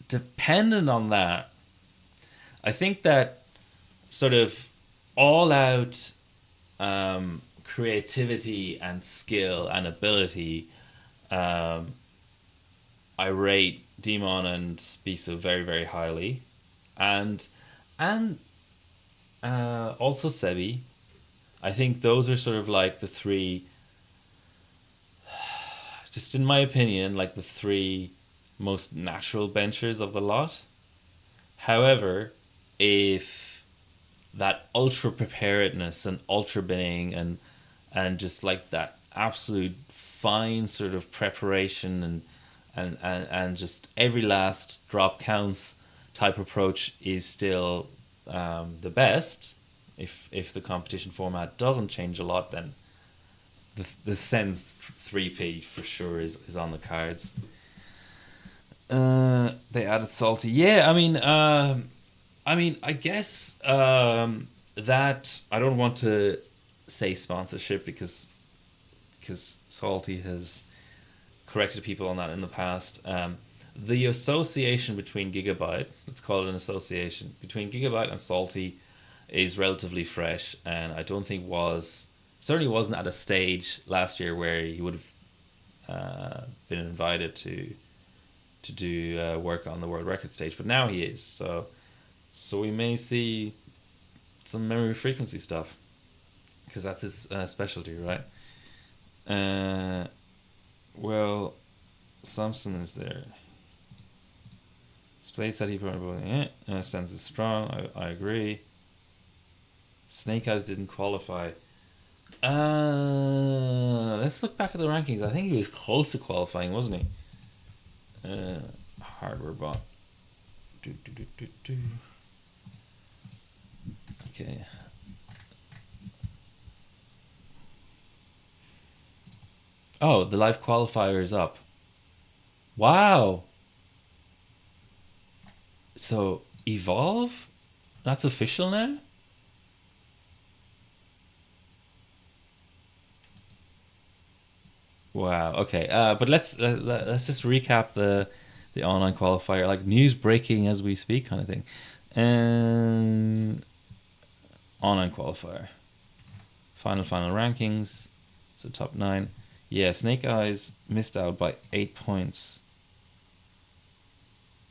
dependent on that, I think that sort of all out creativity and skill and ability, I rate Demon and Biso very, very highly, and also Sebi. I think those are sort of like the 3, just in my opinion, like the 3 most natural benchers of the lot. However, if that ultra preparedness and ultra binning and just like that absolute fine sort of preparation and just every last drop counts type approach is still the best. If the competition format doesn't change a lot, then the Sens 3P for sure is on the cards. They added Salty. Yeah, I mean, I guess that I don't want to say sponsorship because Salty has corrected people on that in the past. The association between Gigabyte, let's call it an association between Gigabyte and Salty, is relatively fresh, and I don't think certainly wasn't at a stage last year where he would have been invited to do work on the world record stage, but now he is. So we may see some memory frequency stuff because that's his specialty, right? Well, Samson is there. Splay said he probably Sense is strong. I agree. Snake Eyes didn't qualify. Let's look back at the rankings. I think he was close to qualifying, wasn't he? Hardware bot. Okay. Oh, the live qualifier is up. Wow. So, Evolve? That's official now? Wow. Okay. But let's just recap the online qualifier, like news breaking as we speak, kind of thing. And online qualifier, final rankings. So top 9. Yeah, Snake Eyes missed out by 8 points.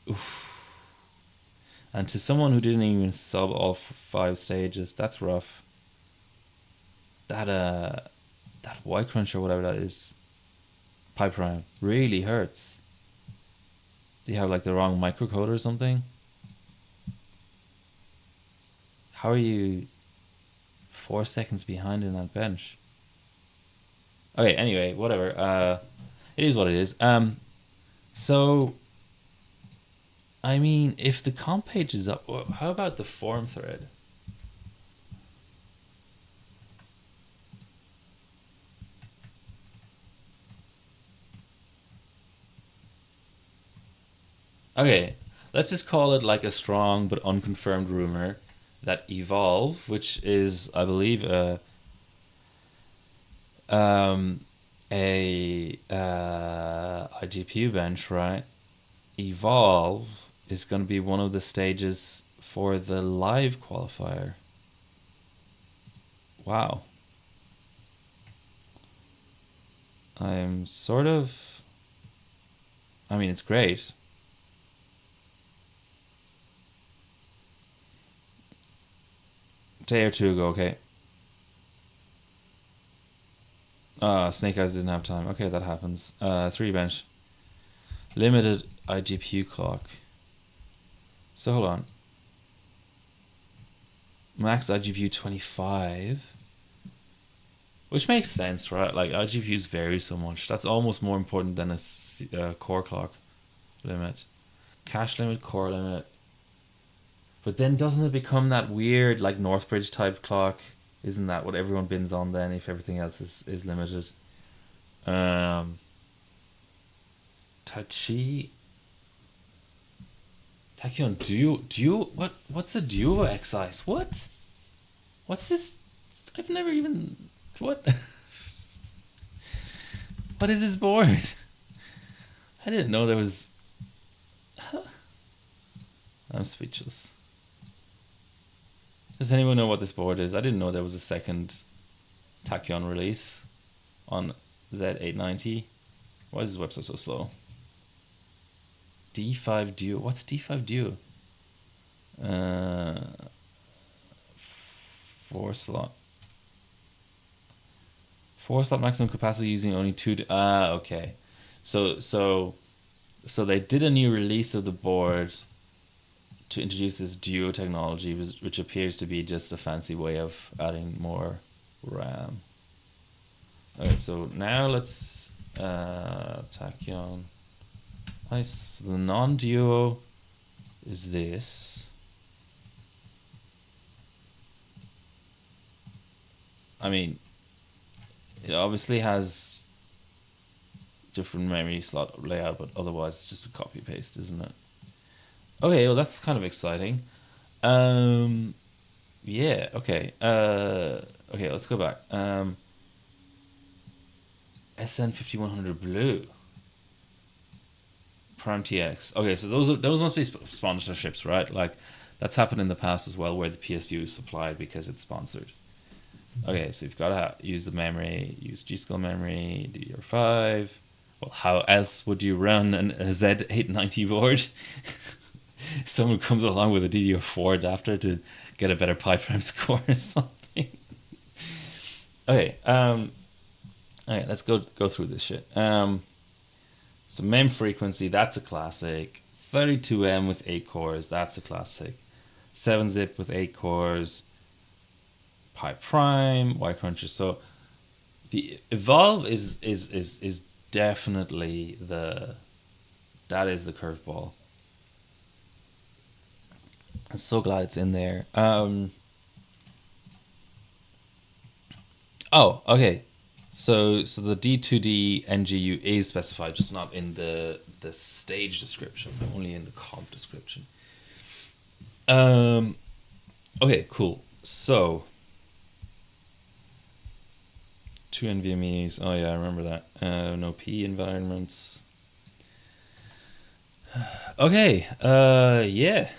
Oof. And to someone who didn't even sub all 5 stages, that's rough. That Y Crunch or whatever that is, pipe round, really hurts. Do you have like the wrong microcode or something? How are you 4 seconds behind in that bench? Okay, anyway, whatever. It is what it is. So I mean, if the comp page is up, how about the forum thread? Okay, let's just call it like a strong but unconfirmed rumor that Evolve, which is, I believe, um, a iGPU bench, right? Evolve is going to be one of the stages for the live qualifier. Wow. I'm sort of. I mean, it's great. Day or two ago, okay. Snake Eyes didn't have time. Okay, that happens. 3 bench. Limited iGPU clock. So hold on. Max iGPU 25. Which makes sense, right? Like iGPUs vary so much. That's almost more important than a core clock limit. Cache limit, core limit. But then doesn't it become that weird like Northbridge type clock? Isn't that what everyone bins on then if everything else is limited? Tachi Tachyon Duo what's the Duo X-Ice? What's this? I've never even what what is this board? I didn't know there was I'm speechless. Does anyone know what this board is? I didn't know there was a second Tachyon release on Z890. Why is this website so slow? D5 Duo. What's D5 Duo? 4 slot. 4 slot maximum capacity using only 2. Okay. So they did a new release of the board to introduce this Duo technology, which appears to be just a fancy way of adding more RAM. Alright, so now let's Tachyon. Nice. So the non-Duo is this. I mean, it obviously has different memory slot layout, but otherwise it's just a copy paste, isn't it? Okay, well that's kind of exciting. Yeah, okay. Okay, let's go back. SN5100 Blue. Prime TX. Okay, so those must be sponsorships, right? Like that's happened in the past as well, where the PSU is supplied because it's sponsored. Okay, so you've got to use the memory, use G-Skill memory, DDR5. Well, how else would you run a Z890 board? Someone comes along with a DDR4 adapter to get a better pipeline score or something. Okay, alright, let's go through this shit. So mem frequency, that's a classic. 32M with 8 cores, that's a classic. 7-zip with 8 cores. Pi Prime, Y Cruncher. So the Evolve is definitely the curveball. I'm so glad it's in there. Oh, okay. So the D2D NGU is specified, just not in the stage description, only in the comp description. Okay, cool. So 2 NVMe's. Oh yeah, I remember that. No P environments. Okay. Yeah.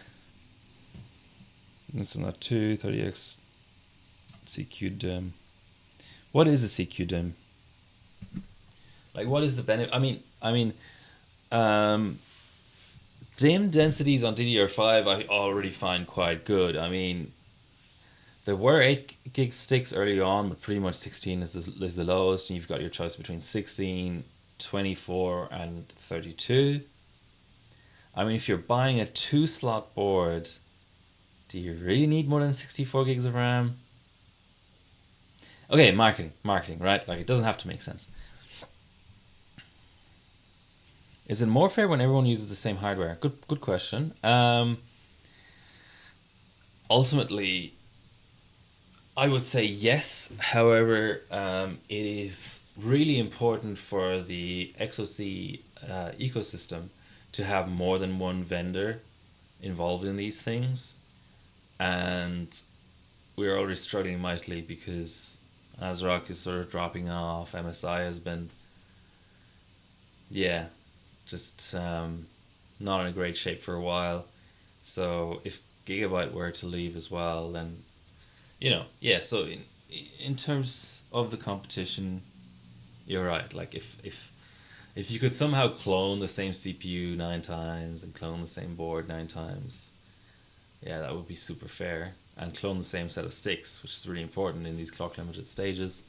This is not 30x CQ DIM. What is a CQ DIM? Like, what is the benefit? I mean, DIM densities on DDR5 I already find quite good. I mean, there were 8 gig sticks early on, but pretty much 16 is the lowest, and you've got your choice between 16, 24, and 32. I mean, if you're buying a 2-slot board Do you really need more than 64 gigs of RAM? Okay, marketing, right? Like, it doesn't have to make sense. Is it more fair when everyone uses the same hardware? Good question. Ultimately, I would say yes. However, it is really important for the XOC ecosystem to have more than one vendor involved in these things. And we're already struggling mightily because ASRock is sort of dropping off. MSI has been, yeah, just not in a great shape for a while. So if Gigabyte were to leave as well, then yeah. So in terms of the competition, you're right. Like if you could somehow clone the same CPU 9 times and clone the same board 9 times, yeah, that would be super fair. And clone the same set of sticks, which is really important in these clock limited stages.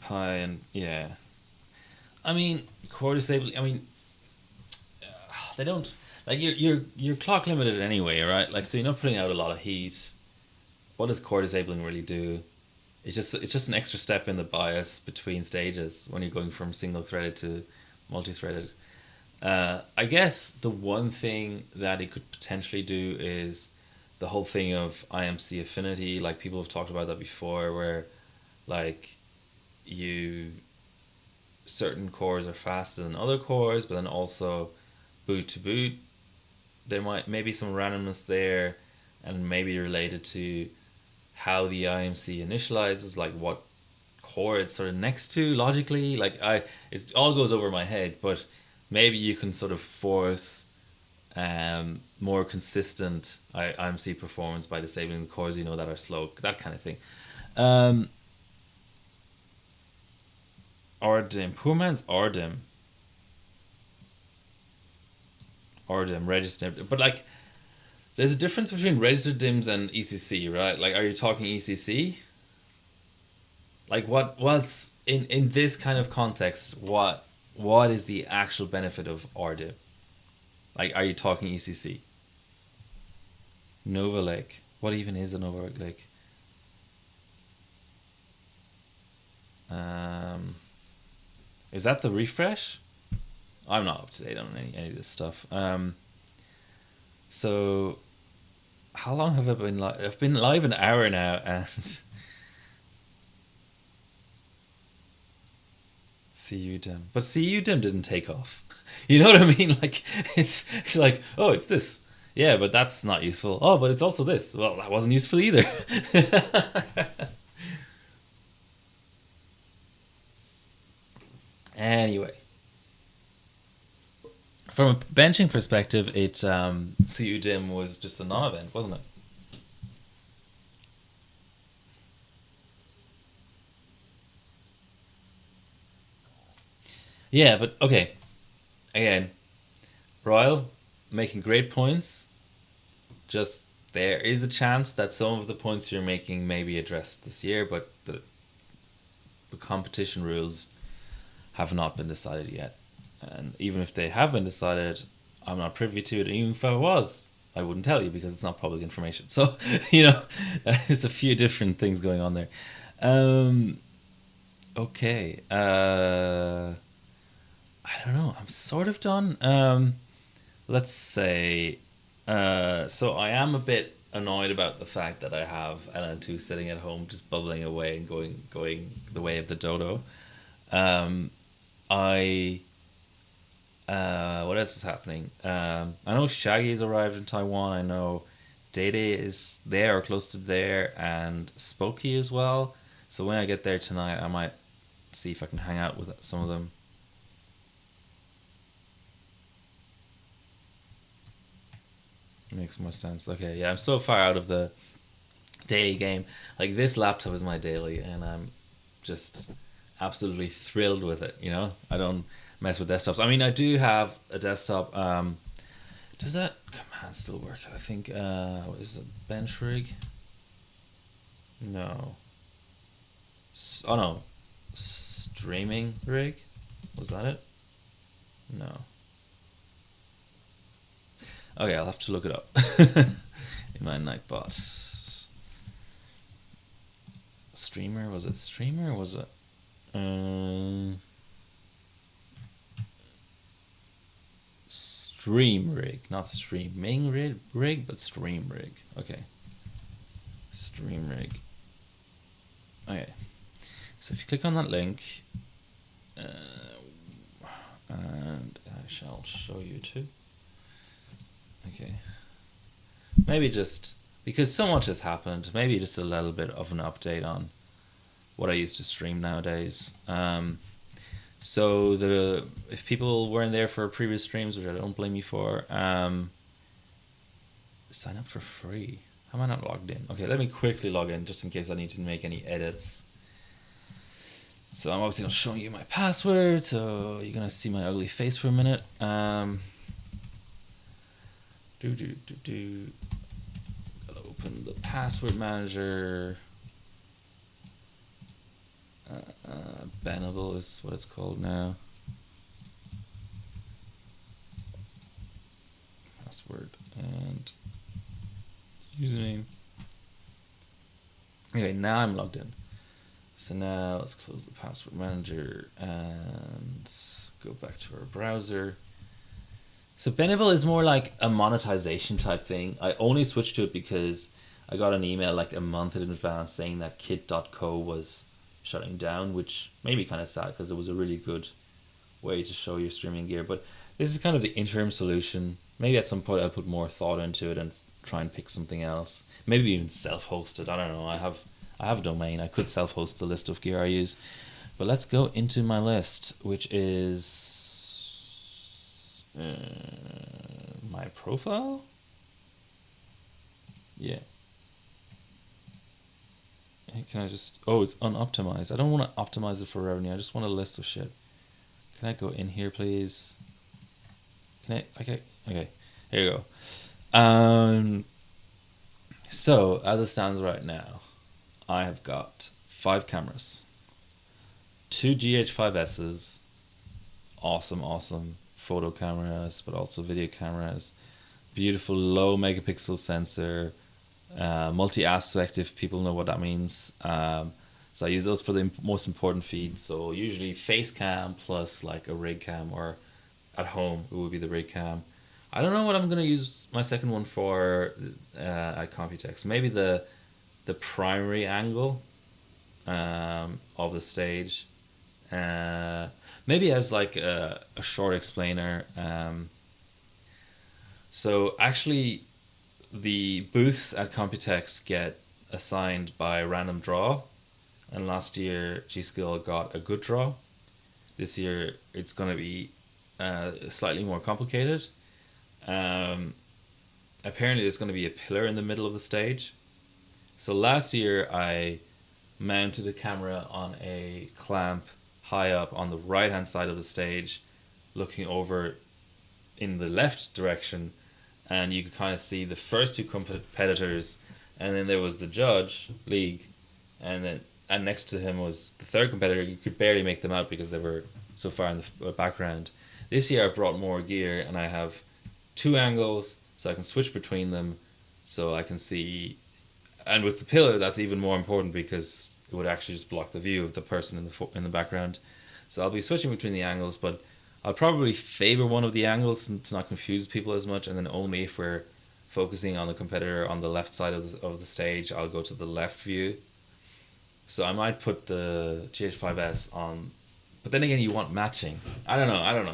Pi and yeah, I mean core disabling. I mean they don't like you're clock limited anyway, right? Like, so you're not putting out a lot of heat. What does core disabling really do? It's just an extra step in the bias between stages when you're going from single threaded to multi-threaded. I guess the one thing that it could potentially do is the whole thing of IMC affinity. Like, people have talked about that before, where like you certain cores are faster than other cores, but then also boot to boot, there might maybe some randomness there, and maybe related to how the IMC initializes, like what core it's sort of next to logically. Like, it all goes over my head, but maybe you can sort of force more consistent IMC performance by disabling the cores that are slow, that kind of thing. Um, RDIMM, poor man's RDIMM, registered, but like there's a difference between registered DIMMs and ECC, right? Like, are you talking ECC? Like, what's in this kind of context? What is the actual benefit of RDIMM? Like, are you talking ECC? Nova Lake. What even is a Nova Lake? Um, is that the refresh? I'm not up to date on any of this stuff. So how long have I been live? I've been live an hour now, and CUDIM. But CUDIM didn't take off. You know what I mean? Like, it's like, oh, it's this. Yeah, but that's not useful. Oh, but it's also this. Well, that wasn't useful either. Anyway, from a benching perspective, CUDIM was just a non-event, wasn't it? Yeah, but okay. Again, Royal making great points. Just, there is a chance that some of the points you're making may be addressed this year, but the competition rules have not been decided yet. And even if they have been decided, I'm not privy to it. Even if I was, I wouldn't tell you because it's not public information. So, there's a few different things going on there. Um, okay. I don't know. I'm sort of done. Let's say, so I am a bit annoyed about the fact that I have LN2 sitting at home just bubbling away and going the way of the dodo. Um, I what else is happening? I know Shaggy's arrived in Taiwan. I know Dede is there or close to there, and Spokey as well. So when I get there tonight, I might see if I can hang out with some of them. Makes more sense. Okay, yeah, I'm so far out of the daily game. Like, this laptop is my daily, and I'm just absolutely thrilled with it. I don't mess with desktops. I mean, I do have a desktop. Does that command still work? I think. What is it? Bench rig? No. Oh no. Streaming rig? Was that it? No. Okay, I'll have to look it up in my Nightbot. Streamer, was it streamer? Or was it stream rig? Not streaming rig, but stream rig. Okay, stream rig. Okay, so if you click on that link, and I shall show you too. Okay, maybe just because so much has happened, maybe just a little bit of an update on what I used to stream nowadays. So if people weren't there for previous streams, which I don't blame you for, sign up for free. How am I not logged in? Okay, let me quickly log in just in case I need to make any edits. So I'm obviously not showing you my password, so you're gonna see my ugly face for a minute. Gotta open the password manager. Bannable is what it's called now. Password and username. Okay, now I'm logged in. So now let's close the password manager and go back to our browser. So Bannable is more like a monetization type thing. I only switched to it because I got an email like a month in advance saying that kit.co was shutting down, which made me kind of sad because it was a really good way to show your streaming gear. But this is kind of the interim solution. Maybe at some point I'll put more thought into it and try and pick something else. Maybe even self-hosted. I don't know. I have a domain. I could self-host the list of gear I use. But let's go into my list, which is my profile. Yeah. Can I just... Oh, it's unoptimized. I don't want to optimize it for revenue. I just want a list of shit. Can I go in here, please? Can I... Okay. Okay. Here you go. So, as it stands right now, I have got 5 cameras. 2 GH5Ss. Awesome photo cameras, but also video cameras. Beautiful low megapixel sensor. Multi-aspect, if people know what that means. So I use those for the most important feeds. So usually face cam plus like a rig cam, or at home it would be the rig cam. I don't know what I'm gonna use my second one for at Computex. Maybe the primary angle of the stage. Maybe as like a short explainer. So actually, the booths at Computex get assigned by random draw, and last year G-Skill got a good draw. This year it's going to be slightly more complicated. Apparently there's going to be a pillar in the middle of the stage. So last year I mounted a camera on a clamp high up on the right hand side of the stage, looking over in the left direction, and you could kind of see the first 2 competitors, and then there was the judge league, and next to him was the third competitor. You could barely make them out because they were so far in the background. This year I've brought more gear, and I have 2 angles so I can switch between them, so I can see. And with the pillar, that's even more important because it would actually just block the view of the person in the background. So I'll be switching between the angles, but I'll probably favor one of the angles to not confuse people as much, and then only if we're focusing on the competitor on the left side of the stage, I'll go to the left view. So I might put the GH5S on, but then again, you want matching. I don't know. I don't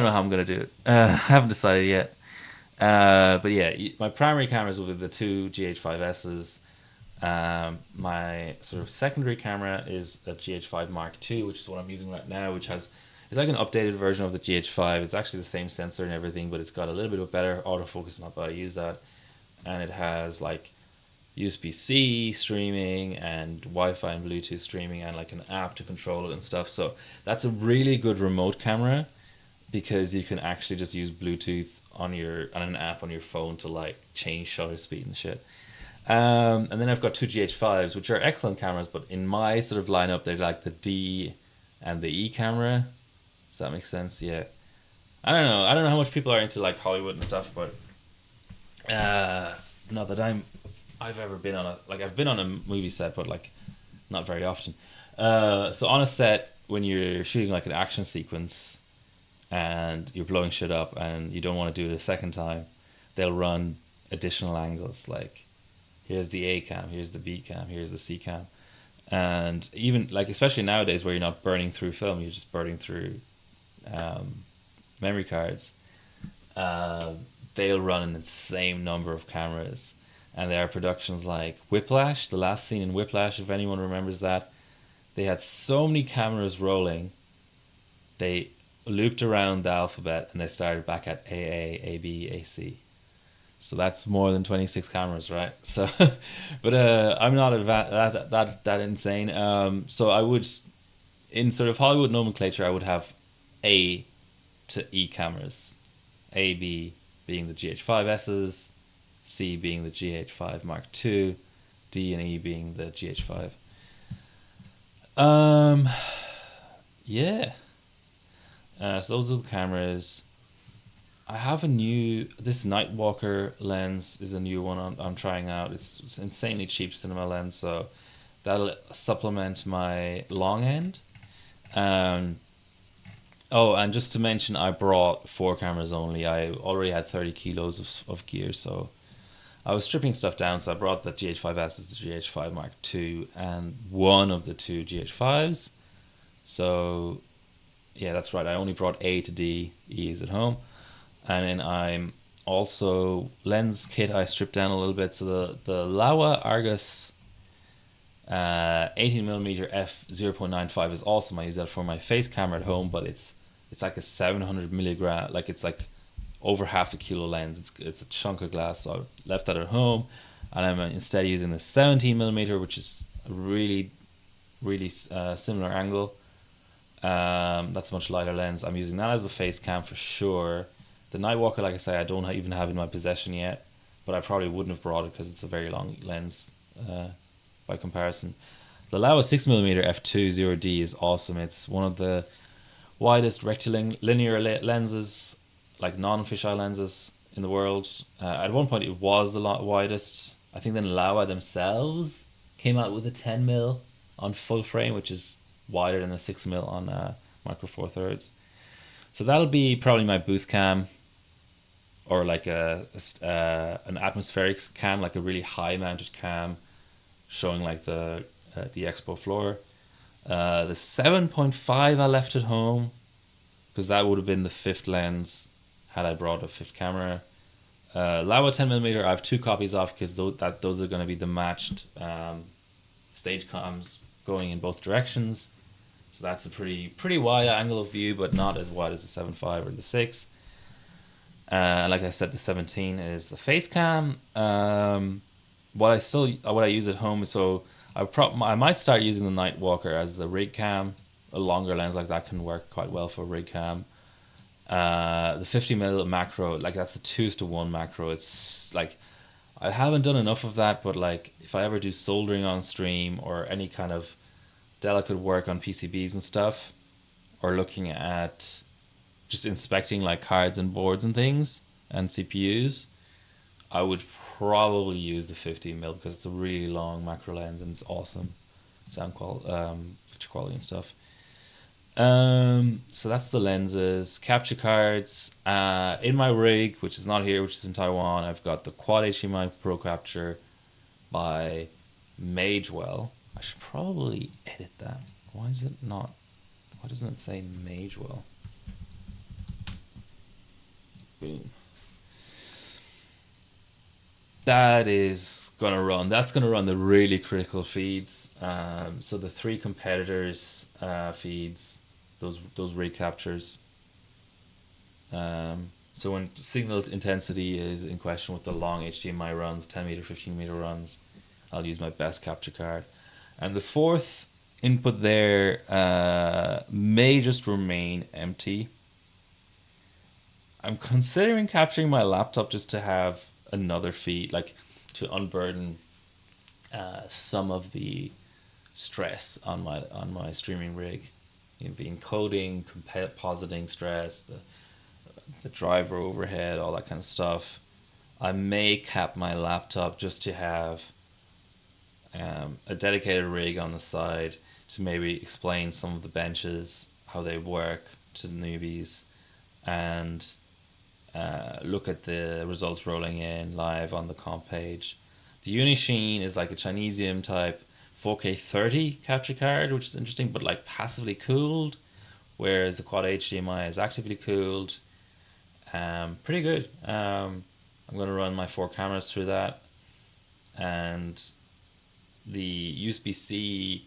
know how I'm gonna do it. I haven't decided yet. But yeah, my primary cameras will be the 2 GH5Ss. My sort of secondary camera is a GH5 Mark II, which is what I'm using right now, which it's like an updated version of the GH5. It's actually the same sensor and everything, but it's got a little bit of better autofocus, not that I use that. And it has like USB-C streaming and Wi-Fi and Bluetooth streaming and like an app to control it and stuff. So that's a really good remote camera because you can actually just use Bluetooth on an app on your phone to like change shutter speed and shit. And then I've got 2 GH5s, which are excellent cameras, but in my sort of lineup, they're like the D and the E camera. Does that make sense? Yeah. I don't know. I don't know how much people are into like Hollywood and stuff, but uh, not that I've ever been on a like I've been on a movie set, but like not very often. So on a set when you're shooting like an action sequence and you're blowing shit up and you don't want to do it a second time, they'll run additional angles like here's the A cam, here's the B cam, here's the C cam, and even like especially nowadays where you're not burning through film, you're just burning through um, memory cards. uh, they'll run an insane number of cameras. And there are productions like Whiplash, the last scene in Whiplash, if anyone remembers that. They had so many cameras rolling, they looped around the alphabet and they started back at AA, AB, AC. So that's more than 26 cameras, right? So, but I'm not that insane. So I would, in sort of Hollywood nomenclature, I would have A to E cameras. A, B being the GH5Ss, C being the GH5 Mark II, D and E being the GH5. Um, yeah. So those are the cameras. I have a new. This Nightwalker lens is a new one I'm trying out. It's insanely cheap cinema lens, so that'll supplement my long end. Um, oh, and just to mention, I brought four cameras only. I already had 30 kilos of gear, so I was stripping stuff down. So I brought the GH5S as the GH5 Mark II and one of the two GH5s. So yeah, that's right. I only brought A to D. E is at home, and then I'm also lens kit. I stripped down a little bit. So the Laowa Argus 18 millimeter f 0.95 is awesome. I use that for my face camera at home, but it's like a 700 milligram. Like it's like over half a kilo lens. It's a chunk of glass. So I left that at home, and I'm instead using the 17 millimeter, which is a really similar angle. That's a much lighter lens. I'm using that as the face cam for sure. The Nightwalker, like I say, I don't even have in my possession yet, but I probably wouldn't have brought it because it's a very long lens by comparison. The Laowa 6mm f2.0D is awesome. It's one of the widest rectilinear lenses, like non-fisheye lenses in the world. At one point, it was the widest. I think then Laowa themselves came out with a 10mm on full frame, which is wider than a 6mm on micro four thirds. So that'll be probably my booth cam, or like an atmospheric cam, like a really high mounted cam, showing like the expo floor. The 7.5 I left at home because that would have been the fifth lens had I brought a fifth camera. Laowa 10mm I have two copies of because those are going to be the matched stage comms going in both directions. So that's a pretty wide angle of view, but not as wide as the 7.5 or the 6. Like I said, the 17 is the face cam. What I use at home is so I might start using the Nightwalker as the rig cam. A longer lens like that can work quite well for rig cam. The 50mm macro, like that's a 2:1 macro. It's like I haven't done enough of that, but like if I ever do soldering on stream or any kind of delicate work on PCBs and stuff, or looking at just inspecting like cards and boards and things and CPUs, I would probably use the 50mm because it's a really long macro lens and it's awesome picture quality and stuff. So that's the lenses, capture cards. In my rig, which is not here, which is in Taiwan, I've got the Quad HDMI Pro Capture by Magewell. I should probably edit that. Why is it not? Why doesn't it say Magewell? Boom. That's gonna run the really critical feeds. So the three competitors feeds, those rig captures. So when signal intensity is in question with the long HDMI runs, 10 meter, 15 meter runs, I'll use my best capture card. And the fourth input there may just remain empty. I'm considering capturing my laptop just to have another feed, like to unburden some of the stress on my streaming rig. You know, the encoding, compositing stress, the the driver overhead, all that kind of stuff. I may cap my laptop just to have a dedicated rig on the side to maybe explain some of the benches, how they work to the newbies, and look at the results rolling in live on the comp page. The Unisheen is like a Chinesium type 4K 30 capture card, which is interesting, but like passively cooled, whereas the Quad HDMI is actively cooled. Pretty good. I'm going to run my 4 cameras through that, and the USB-C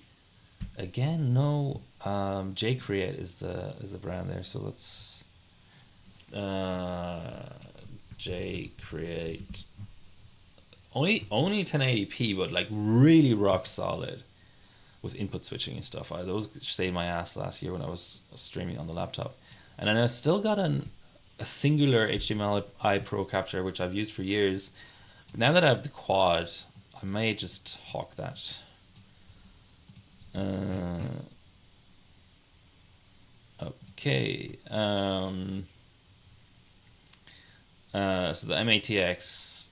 again. No, J-Create is the brand there. So let's J-Create. Only 1080p, but like really rock solid with input switching and stuff. Those saved my ass last year when I was streaming on the laptop. And then I still got a singular HDMI Pro capture, which I've used for years. But now that I have the quad, I may just hawk that. Okay. So the MATX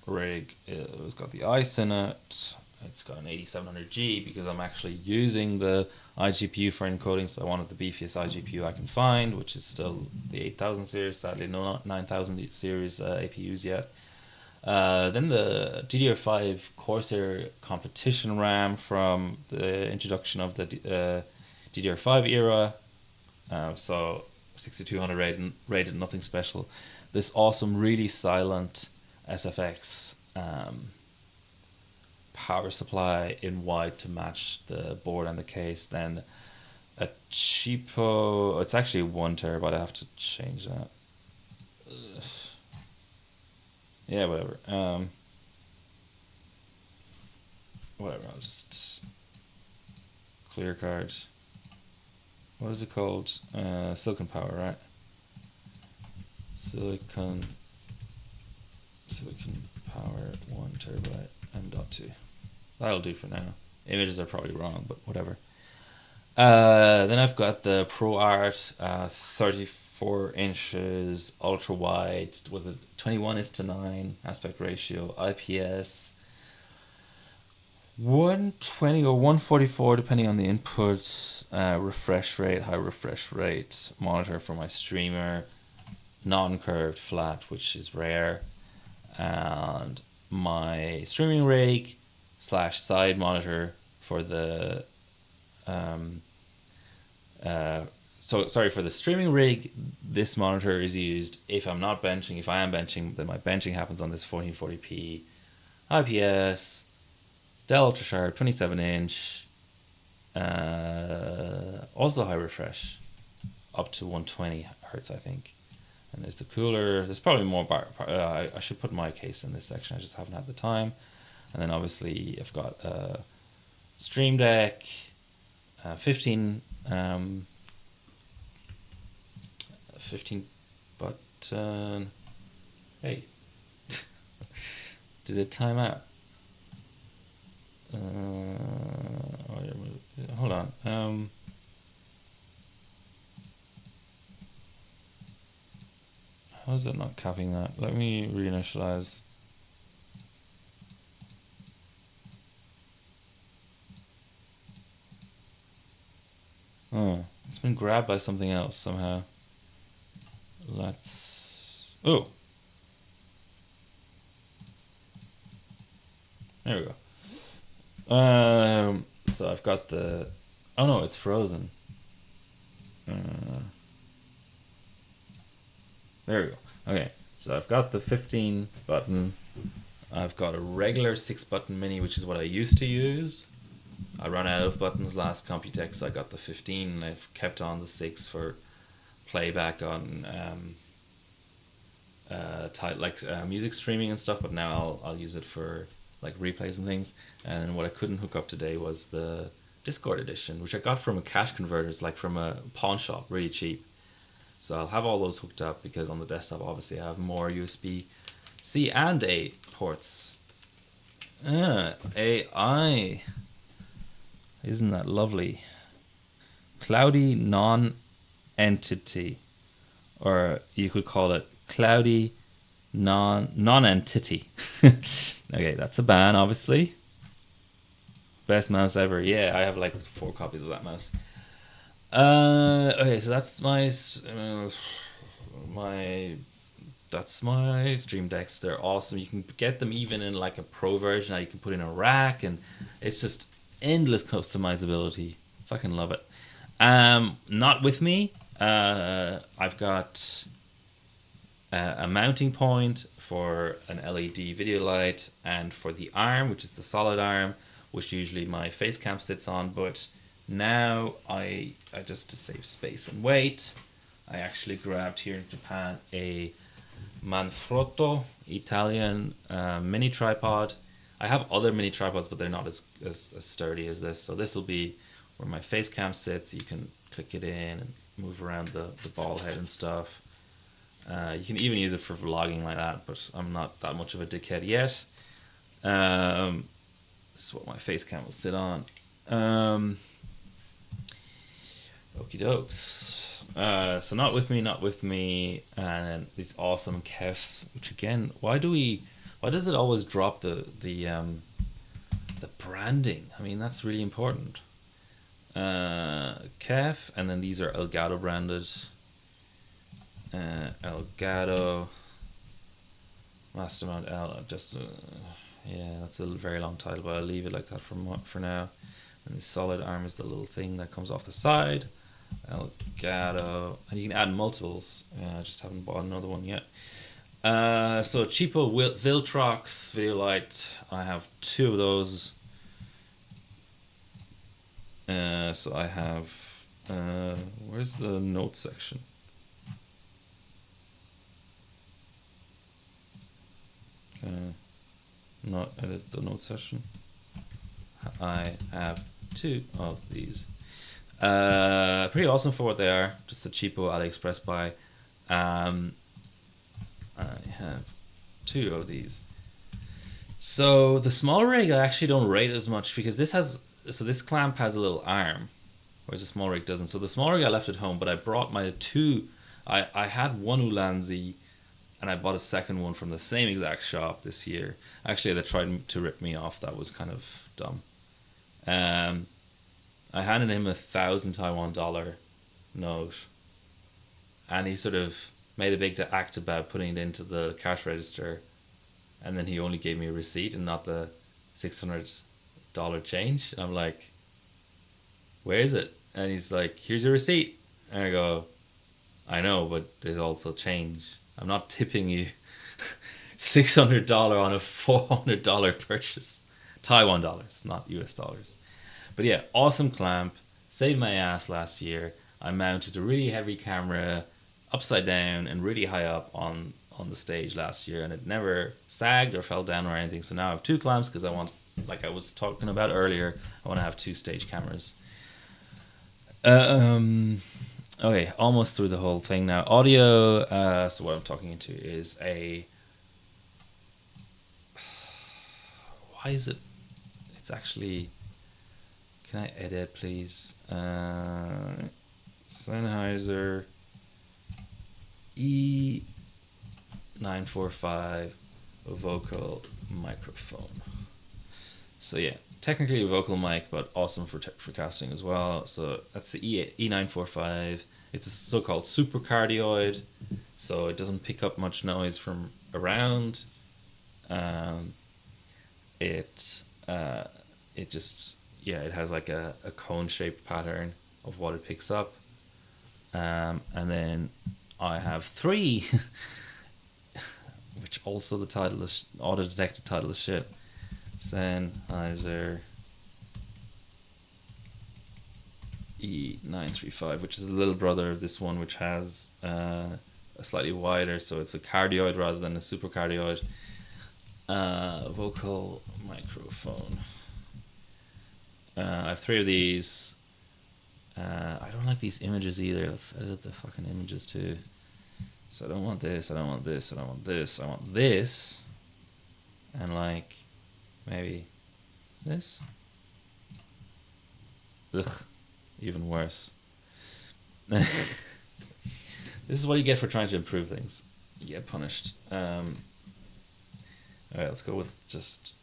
rig, it's got the ICE in it. It's got an 8700G because I'm actually using the iGPU for encoding, so I wanted the beefiest iGPU I can find, which is still the 8000 series. Sadly, no 9000 series APUs yet. Then the DDR5 Corsair competition RAM from the introduction of the DDR5 era. So 6200 rated, nothing special. This awesome, really silent SFX power supply in white to match the board and the case. Then a cheapo, it's actually 1 terabyte. I have to change that. Yeah, whatever. Whatever. I'll just clear card. What is it called? Silicon Power, right? Silicon Power 1 terabyte M.2. That'll do for now. Images are probably wrong, but whatever. Then I've got the ProArt 34 inches ultra wide. Was it 21:9 aspect ratio? IPS 120 or 144 depending on the input. Refresh rate, high refresh rate. Monitor for my streamer. Non-curved flat, which is rare. And my streaming rig / side monitor for the for the streaming rig, this monitor is used if I'm not benching. If I am benching, then my benching happens on this 1440p IPS Dell Ultra Sharp 27 inch, also high refresh, up to 120 hertz, I think. And there's the cooler. There's probably more I should put my case in this section. I just haven't had the time. And then obviously I've got a Stream Deck, 15 button. Hey, did it time out? Hold on. How is it not capping that? Let me reinitialize. Oh, it's been grabbed by something else somehow. Let's... Oh! There we go. So I've got the... Oh no, it's frozen. There we go. Okay, so I've got the 15 button. I've got a regular 6 button mini, which is what I used to use. I ran out of buttons last Computex, so I got the 15, and I've kept on the 6 for playback on music streaming and stuff, but now I'll use it for like replays and things. And what I couldn't hook up today was the Discord edition, which I got from a cash converter. It's like from a pawn shop, really cheap. So I'll have all those hooked up because on the desktop, obviously, I have more USB-C and A ports. AI. Isn't that lovely? Cloudy non-entity. or you could call it cloudy non-entity. Okay, that's a ban, obviously. Best mouse ever. Yeah, I have like 4 copies of that mouse. Okay, so that's my that's my Stream Decks. They're awesome. You can get them even in like a pro version. Now you can put in a rack, and it's just endless customizability. Fucking love it. Not with me. I've got a mounting point for an LED video light, and for the arm, which is the solid arm, which usually my face cam sits on. But now I just, to save space and weight, I actually grabbed here in Japan a Manfrotto Italian mini tripod. I have other mini tripods, but they're not as sturdy as this. So this will be where my face cam sits. You can click it in and move around the ball head and stuff. You can even use it for vlogging like that, but I'm not that much of a dickhead yet. This is what my face cam will sit on. Okie dokes. So not with me, and these awesome kefs. Which again, why does it always drop the branding? I mean, that's really important. Kef, and then these are Elgato branded. Elgato Mastermount L. Just yeah, that's a very long title, but I'll leave it like that for now. And the solid arm is the little thing that comes off the side. Elgato, and you can add multiples. I just haven't bought another one yet. So cheapo Viltrox video light. I have 2 of those. So I have. Where's the notes section? Not edit the note section. I have 2 of these. Pretty awesome for what they are. Just a cheapo AliExpress buy. I have 2 of these. So the small rig I actually don't rate as much, because this clamp has a little arm, whereas the small rig doesn't. So the small rig I left at home, but I brought my 2. I had one Ulanzi, and I bought a second one from the same exact shop this year. Actually, they tried to rip me off. That was kind of dumb. I handed him 1,000 Taiwan dollar note, and he sort of made a big act about putting it into the cash register, and then he only gave me a receipt and not the $600 change. And I'm like, where is it? And he's like, here's your receipt. And I go, I know, but there's also change. I'm not tipping you $600 on a $400 purchase. Taiwan dollars, not US dollars. But yeah, awesome clamp. Saved my ass last year. I mounted a really heavy camera upside down and really high up on the stage last year, and it never sagged or fell down or anything. So now I have 2 clamps, because I want, like I was talking about earlier, I want to have 2 stage cameras. Okay, almost through the whole thing now. Audio. So what I'm talking into is a. Why is it? It's actually. Can I edit, please? Sennheiser E945 vocal microphone. So yeah, technically a vocal mic, but awesome for casting as well. So that's the E945. It's a so-called supercardioid, so it doesn't pick up much noise from around. It just, yeah, it has like a cone-shaped pattern of what it picks up. And then I have 3, which also the title is auto-detected title is shit. Sennheiser E935, which is the little brother of this one, which has a slightly wider, so it's a cardioid rather than a supercardioid vocal microphone. I have 3 of these. I don't like these images either. Let's edit the fucking images too. So I don't want this, I don't want this, I don't want this, I want this. And like, maybe this? Ugh, even worse. This is what you get for trying to improve things. You get punished. All right, let's go with just.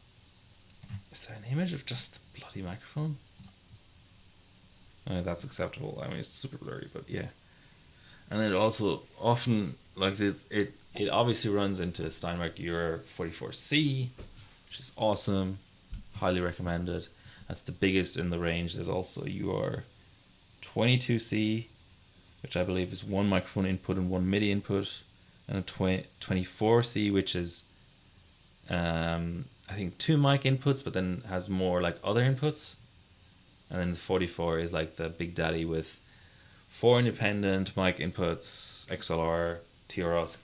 Is there an image of just the bloody microphone? That's acceptable. I mean, it's super blurry, but yeah. And it also often like it obviously runs into Steinmark Euro 44C, which is awesome. Highly recommended. That's the biggest in the range. There's also UR 22C, which I believe is one microphone input and one MIDI input, and a 24C, which is I think two mic inputs, but then has more like other inputs. And then the 44 is like the big daddy with 4 independent mic inputs, XLR, TRS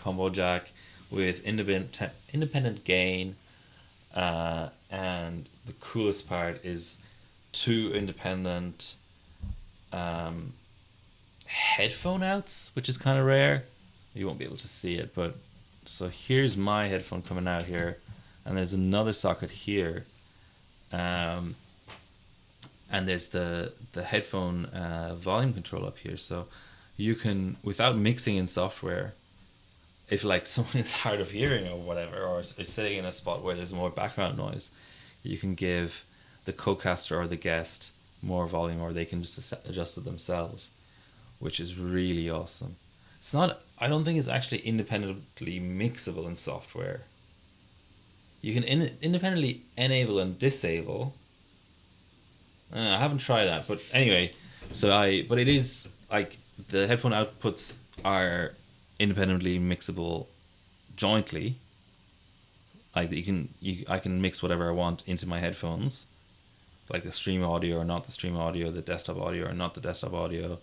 combo jack with independent gain. And the coolest part is 2 independent headphone outs, which is kind of rare. You won't be able to see it, but so here's my headphone coming out here, and there's another socket here, and there's the headphone volume control up here. So you can, without mixing in software, if like someone is hard of hearing or whatever, or is sitting in a spot where there's more background noise, you can give the co-caster or the guest more volume, or they can just adjust it themselves, which is really awesome. It's not, I don't think it's actually independently mixable in software. You can independently enable and disable. I haven't tried that, but anyway, but it is like the headphone outputs are independently mixable jointly. Like I can mix whatever I want into my headphones, like the stream audio or not the stream audio, the desktop audio or not the desktop audio,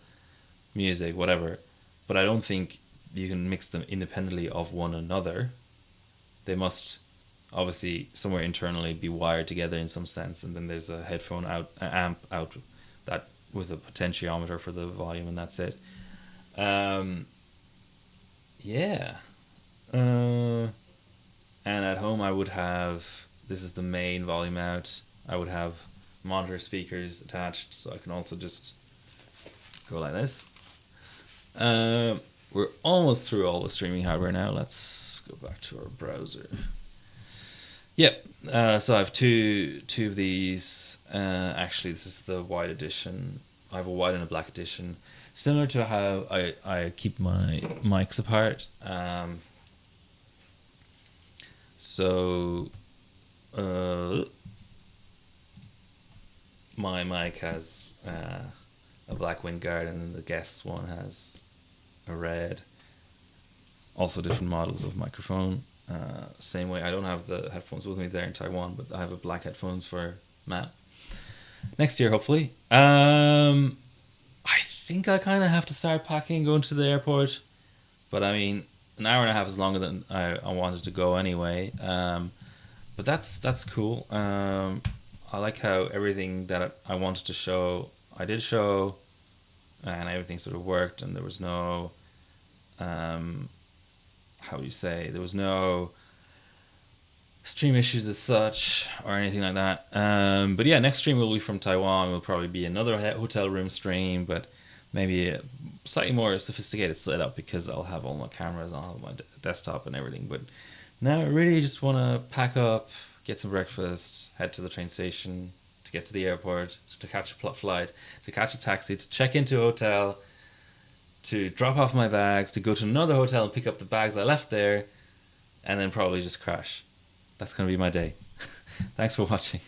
music, whatever. But I don't think you can mix them independently of one another. They must obviously somewhere internally be wired together in some sense, and then there's a headphone amp out that with a potentiometer for the volume, and that's it. Yeah. And at home I would have, this is the main volume out, I would have monitor speakers attached, so I can also just go like this. We're almost through all the streaming hardware now. Let's go back to our browser. Yep. So I have two of these. Actually, this is the white edition. I have a white and a black edition, similar to how I keep my mics apart. So my mic has a black windguard, and the guest's one has a red. Also different models of microphone. Same way, I don't have the headphones with me there in Taiwan, but I have a black headphones for Matt next year, hopefully. I think I kind of have to start packing, going to the airport, but I mean, an hour and a half is longer than I wanted to go anyway. But that's cool. I like how everything that I wanted to show, I did show, and everything sort of worked, and there was no how do you say, there was no stream issues as such or anything like that. But yeah, next stream will be from Taiwan. Will probably be another hotel room stream, but maybe a slightly more sophisticated setup, because I'll have all my cameras, I'll have my desktop and everything. But now I really just want to pack up, get some breakfast, head to the train station, to get to the airport, to catch a flight, to catch a taxi, to check into a hotel, to drop off my bags, to go to another hotel and pick up the bags I left there, and then probably just crash. That's going to be my day. Thanks for watching.